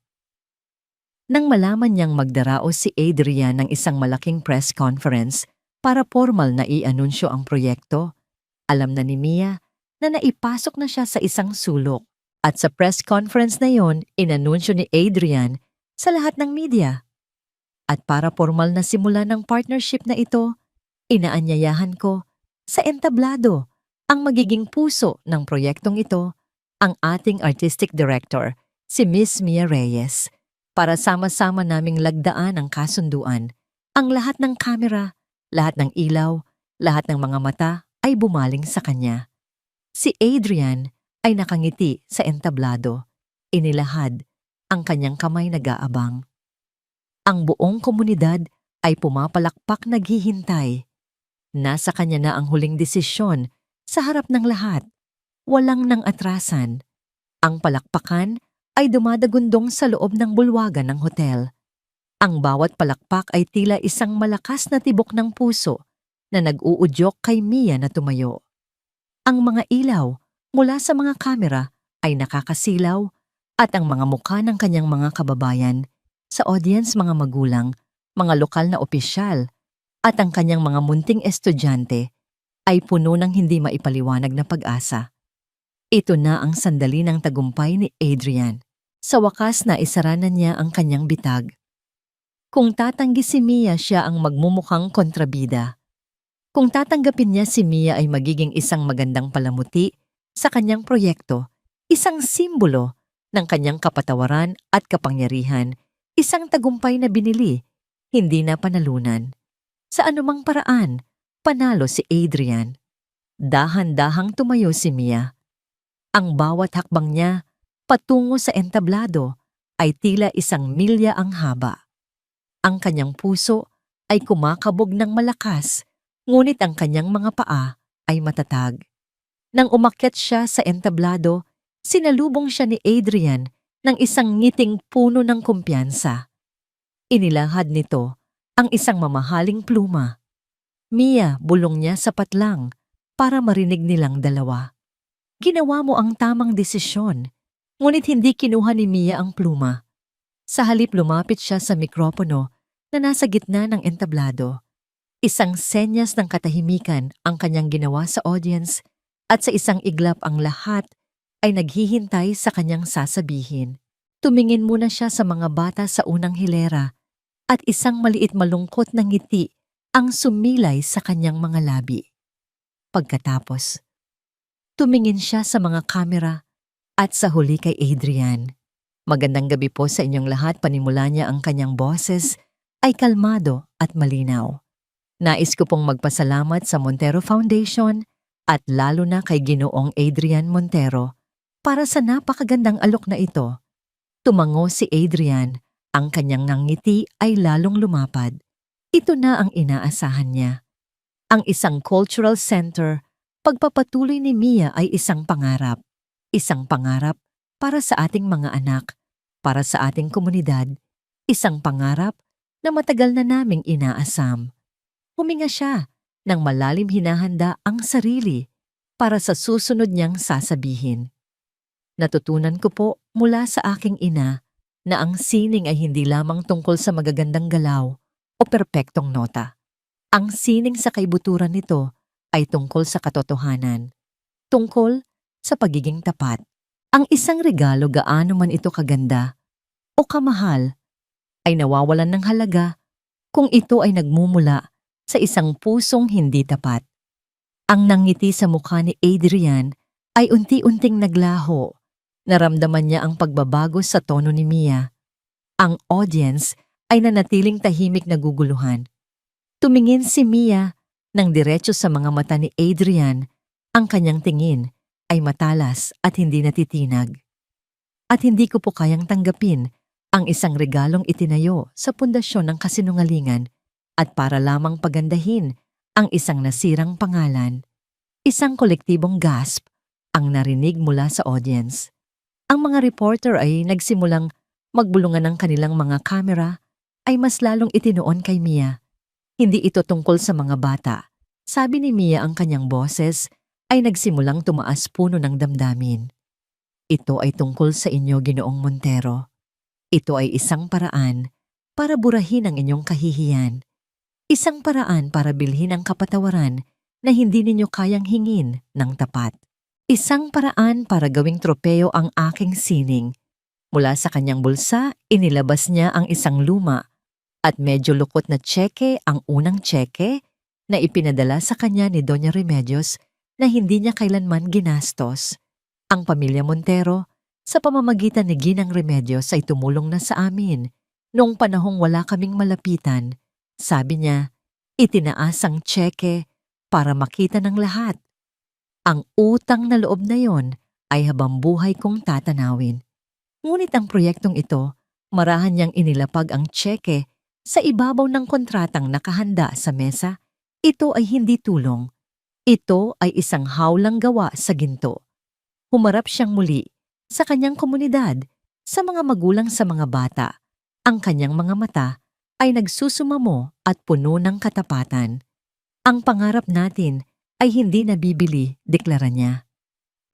Nang malaman niyang magdaraos si Adrian ng isang malaking press conference para formal na i-anunsyo ang proyekto, alam na ni Mia na naipasok na siya sa isang sulok. At sa press conference na yon, inanunsyo ni Adrian sa lahat ng media. At para formal na simula ng partnership na ito, inaanyayahan ko sa entablado ang magiging puso ng proyektong ito, ang ating artistic director, si Miss Mia Reyes, para sama-sama naming lagdaan ang kasunduan. Ang lahat ng kamera, lahat ng ilaw, lahat ng mga mata ay bumaling sa kanya. Si Adrian ay nakangiti sa entablado, inilahad ang kanyang kamay nag-aabang. Ang buong komunidad ay pumapalakpak, naghihintay. Nasa kanya na ang huling desisyon sa harap ng lahat. Walang nang atrasan. Ang palakpakan ay dumadagundong sa loob ng bulwagan ng hotel. Ang bawat palakpak ay tila isang malakas na tibok ng puso na nag-uudyok kay Mia na tumayo. Ang mga ilaw mula sa mga kamera ay nakakasilaw at ang mga mukha ng kanyang mga kababayan, sa audience mga magulang, mga lokal na opisyal, at ang kanyang mga munting estudyante ay puno ng hindi maipaliwanag na pag-asa. Ito na ang sandali ng tagumpay ni Adrian. Sa wakas na isara na niya ang kanyang bitag. Kung tatanggi si Mia, siya ang magmumukhang kontrabida. Kung tatanggapin niya, si Mia ay magiging isang magandang palamuti sa kanyang proyekto, isang simbolo ng kanyang kapatawaran at kapangyarihan, isang tagumpay na binili, hindi na panalunan. Sa anumang paraan, panalo si Adrian. Dahan-dahang tumayo si Mia. Ang bawat hakbang niya patungo sa entablado ay tila isang milya ang haba. Ang kanyang puso ay kumakabog ng malakas, ngunit ang kanyang mga paa ay matatag. Nang umakyat siya sa entablado, sinalubong siya ni Adrian ng isang ngiting puno ng kumpiyansa. Inilahad nito ang isang mamahaling pluma. Mia, bulong niya sapat lang para marinig nilang dalawa. Ginawa mo ang tamang desisyon, ngunit hindi kinuha ni Mia ang pluma. Sa halip, lumapit siya sa mikropono na nasa gitna ng entablado. Isang senyas ng katahimikan ang kanyang ginawa sa audience at sa isang iglap ang lahat ay naghihintay sa kanyang sasabihin. Tumingin muna siya sa mga bata sa unang hilera at isang maliit malungkot na ngiti ang sumilay sa kanyang mga labi. Pagkatapos, tumingin siya sa mga kamera at sa huli kay Adrian. Magandang gabi po sa inyong lahat. Panimula niya ang kanyang boses ay kalmado at malinaw. Nais ko pong magpasalamat sa Montero Foundation at lalo na kay Ginoong Adrian Montero para sa napakagandang alok na ito. Tumango si Adrian, ang kanyang ngiti ay lalong lumapad. Ito na ang inaasahan niya. Ang isang cultural center, pagpapatuloy ni Mia ay isang pangarap. Isang pangarap para sa ating mga anak, para sa ating komunidad. Isang pangarap na matagal na naming inaasam. Huminga siya nang malalim, hinahanda ang sarili para sa susunod niyang sasabihin. Natutunan ko po mula sa aking ina na ang sining ay hindi lamang tungkol sa magagandang galaw o perpektong nota. Ang sining sa kaibuturan nito ay tungkol sa katotohanan, tungkol sa pagiging tapat. Ang isang regalo gaano man ito kaganda o kamahal ay nawawalan ng halaga kung ito ay nagmumula sa isang pusong hindi tapat. Ang nangiti sa mukha ni Adrian ay unti-unting naglaho. Naramdaman niya ang pagbabago sa tono ni Mia. Ang audience ay nanatiling tahimik na guguluhan. Tumingin si Mia ng diretso sa mga mata ni Adrian. Ang kanyang tingin ay matalas at hindi natitinag. At hindi ko po kayang tanggapin ang isang regalong itinayo sa pundasyon ng kasinungalingan at para lamang pagandahin ang isang nasirang pangalan. Isang kolektibong gasp ang narinig mula sa audience. Ang mga reporter ay nagsimulang magbulungan ng kanilang mga kamera ay mas lalong itinoon kay Mia. Hindi ito tungkol sa mga bata. Sabi ni Mia, ang kanyang boses ay nagsimulang tumaas puno ng damdamin. Ito ay tungkol sa inyo, Ginoong Montero. Ito ay isang paraan para burahin ang inyong kahihiyan. Isang paraan para bilhin ang kapatawaran na hindi ninyo kayang hingin ng tapat. Isang paraan para gawing tropeo ang aking sining. Mula sa kanyang bulsa, inilabas niya ang isang luma at medyo lukot na tseke, ang unang tseke na ipinadala sa kanya ni Doña Remedios na hindi niya kailanman ginastos. Ang pamilya Montero, sa pamamagitan ni Ginang Remedios, ay tumulong na sa amin noong panahong wala kaming malapitan. Sabi niya, itinaas ang tseke para makita ng lahat. Ang utang na loob na yon ay habang buhay kong tatanawin. Ngunit ang proyektong ito, marahan niyang inilapag ang tseke sa ibabaw ng kontratang nakahanda sa mesa. Ito ay hindi tulong. Ito ay isang hawlang gawa sa ginto. Humarap siyang muli sa kanyang komunidad, sa mga magulang, sa mga bata. Ang kanyang mga mata ay nagsusumamo at puno ng katapatan. Ang pangarap natin ay hindi nabibili, deklara niya.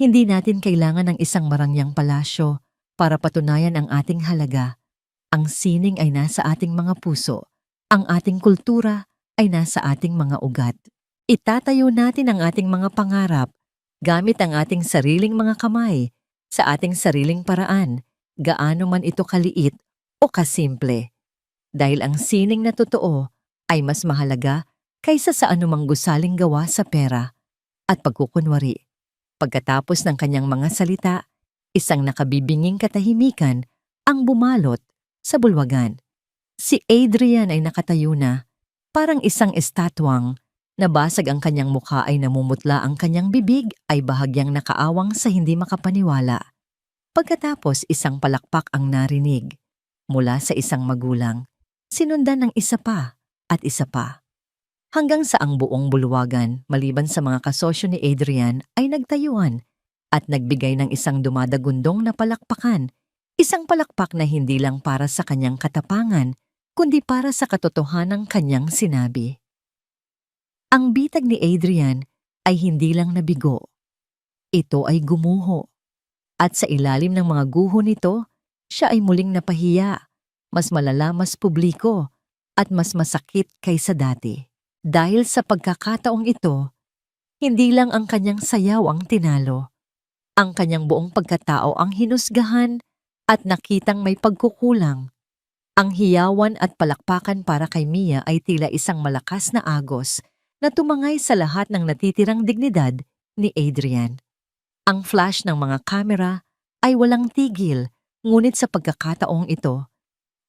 Hindi natin kailangan ng isang marangyang palasyo para patunayan ang ating halaga. Ang sining ay nasa ating mga puso. Ang ating kultura ay nasa ating mga ugat. Itatayo natin ang ating mga pangarap gamit ang ating sariling mga kamay, sa ating sariling paraan, gaano man ito kaliit o kasimple. Dahil ang sining na totoo ay mas mahalaga kaysa sa anumang gusaling gawa sa pera at pagkukunwari. Pagkatapos ng kanyang mga salita, isang nakabibinging katahimikan ang bumalot sa bulwagan. Si Adrian ay nakatayo na, parang isang estatwang. Nabasag ang kanyang mukha, ay namumutla ang kanyang bibig, ay bahagyang nakaawang sa hindi makapaniwala. Pagkatapos, isang palakpak ang narinig mula sa isang magulang, sinundan ng isa pa at isa pa. Hanggang sa ang buong bulwagan, maliban sa mga kasosyo ni Adrian, ay nagtayuan at nagbigay ng isang dumadagundong na palakpakan. Isang palakpak na hindi lang para sa kanyang katapangan, kundi para sa katotohanang kanyang sinabi. Ang bitag ni Adrian ay hindi lang nabigo. Ito ay gumuho. At sa ilalim ng mga guho nito, siya ay muling napahiya, mas malala, mas publiko, at mas masakit kaysa dati. Dahil sa pagkakataong ito, hindi lang ang kanyang sayaw ang tinalo. Ang kanyang buong pagkatao ang hinusgahan at nakitang may pagkukulang. Ang hiyawan at palakpakan para kay Mia ay tila isang malakas na agos na tumangay sa lahat ng natitirang dignidad ni Adrian. Ang flash ng mga kamera ay walang tigil, ngunit sa pagkakataong ito,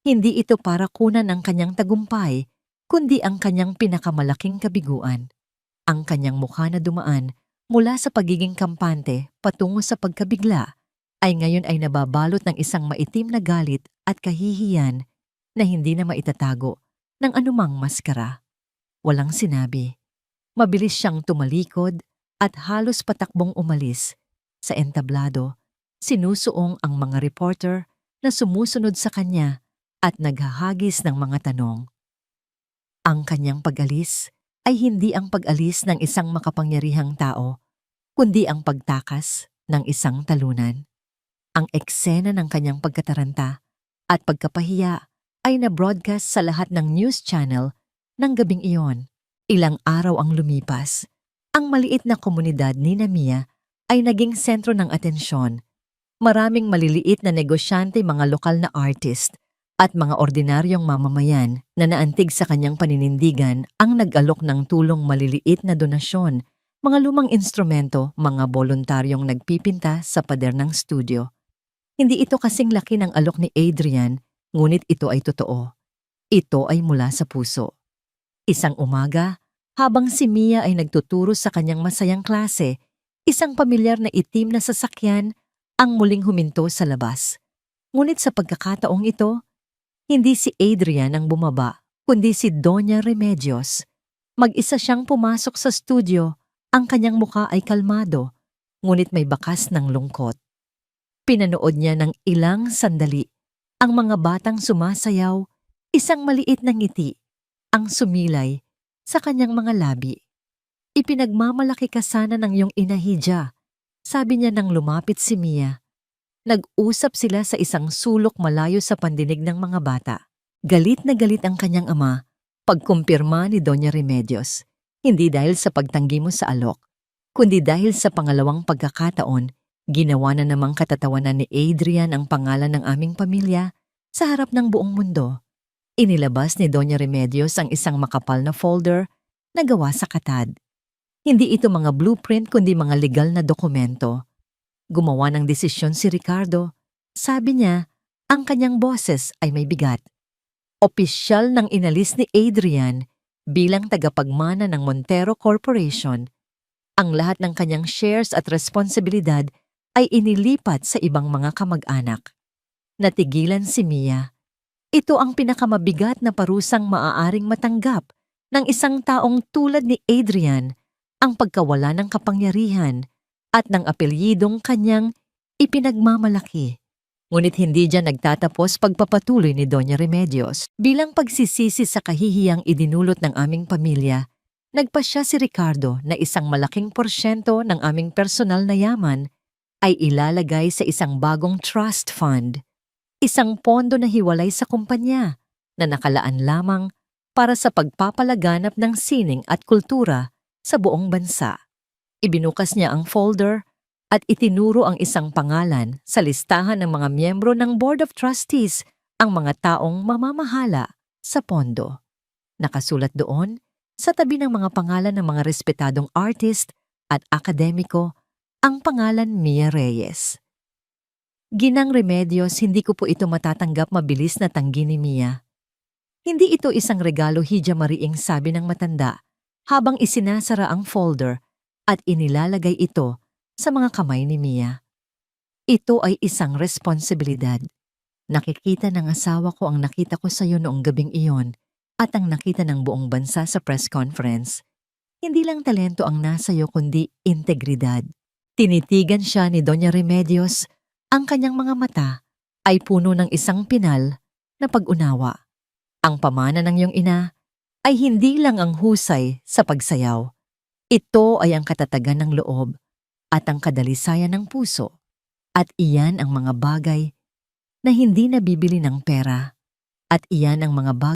hindi ito para kunan ang kanyang tagumpay, kundi ang kanyang pinakamalaking kabiguan. Ang kanyang mukha na dumaan mula sa pagiging kampante patungo sa pagkabigla ay ngayon ay nababalot ng isang maitim na galit at kahihiyan na hindi na maitatago ng anumang maskara. Walang sinabi. Mabilis siyang tumalikod at halos patakbong umalis. Sa entablado, sinusuong ang mga reporter na sumusunod sa kanya at naghahagis ng mga tanong. Ang kanyang pag-alis ay hindi ang pag-alis ng isang makapangyarihang tao, kundi ang pagtakas ng isang talunan. Ang eksena ng kanyang pagkataranta at pagkapahiya ay na-broadcast sa lahat ng news channel ng gabing iyon. Ilang araw ang lumipas. Ang maliit na komunidad ni Mia ay naging sentro ng atensyon. Maraming maliliit na negosyante, mga lokal na artist, at mga ordinaryong mamamayan na naantig sa kanyang paninindigan ang nag-alok ng tulong, maliliit na donasyon, mga lumang instrumento, mga voluntaryong nagpipinta sa pader ng studio. Hindi ito kasing laki ng alok ni Adrian, ngunit ito ay totoo. Ito ay mula sa puso. Isang umaga, habang si Mia ay nagtuturo sa kanyang masayang klase, isang pamilyar na itim na sasakyan ang muling huminto sa labas. Ngunit sa pagkakataong ito, hindi si Adrian ang bumaba, kundi si Doña Remedios. Mag-isa siyang pumasok sa studio, ang kanyang muka ay kalmado, ngunit may bakas ng lungkot. Pinanood niya ng ilang sandali ang mga batang sumasayaw, isang maliit na ngiti ang sumilay sa kanyang mga labi. Ipinagmamalaki ka sana ng iyong inahidya, sabi niya nang lumapit si Mia. Nag-usap sila sa isang sulok malayo sa pandinig ng mga bata. Galit na galit ang kanyang ama pagkumpirma ni Doña Remedios, hindi dahil sa pagtanggi mo sa alok, kundi dahil sa pangalawang pagkakataon, ginawa na namang katatawanan ni Adrian ang pangalan ng aming pamilya sa harap ng buong mundo. Inilabas ni Doña Remedios ang isang makapal na folder na gawa sa katad. Hindi ito mga blueprint kundi mga legal na dokumento. Gumawa ng desisyon si Ricardo. Sabi niya, ang kanyang boses ay may bigat. Opisyal nang inalis ni Adrian bilang tagapagmana ng Montero Corporation. Ang lahat ng kanyang shares at responsibilidad ay inilipat sa ibang mga kamag-anak. Natigilan si Mia. Ito ang pinakamabigat na parusang maaaring matanggap ng isang taong tulad ni Adrian, ang pagkawala ng kapangyarihan at ng apelyidong kanyang ipinagmamalaki. Ngunit hindi dyan nagtatapos pagpapatuloy ni Doña Remedios. Bilang pagsisisi sa kahihiyang idinulot ng aming pamilya, nagpasya si Ricardo na isang malaking porsyento ng aming personal na yaman ay ilalagay sa isang bagong trust fund, isang pondo na hiwalay sa kumpanya na nakalaan lamang para sa pagpapalaganap ng sining at kultura sa buong bansa. Ibinukas niya ang folder at itinuro ang isang pangalan sa listahan ng mga miyembro ng Board of Trustees, ang mga taong mamamahala sa pondo. Nakasulat doon, sa tabi ng mga pangalan ng mga respetadong artist at akademiko, ang pangalan Mia Reyes. Ginang Remedios, hindi ko po ito matatanggap, mabilis na tanggi ni Mia. Hindi ito isang regalo, hidya mariing, sabi ng matanda, habang isinasara ang folder at inilalagay ito sa mga kamay ni Mia. Ito ay isang responsibilidad. Nakikita ng asawa ko ang nakita ko sa iyo noong gabing iyon at ang nakita ng buong bansa sa press conference. Hindi lang talento ang nasa iyo kundi integridad. Tinitigan siya ni Doña Remedios. Ang kanyang mga mata ay puno ng isang pinal na pag-unawa. Ang pamana ng iyong ina ay hindi lang ang husay sa pagsayaw. Ito ay ang katatagan ng loob at ang kadalisayan ng puso. At iyan ang mga bagay na hindi nabibili ng pera. At iyan ang mga bagay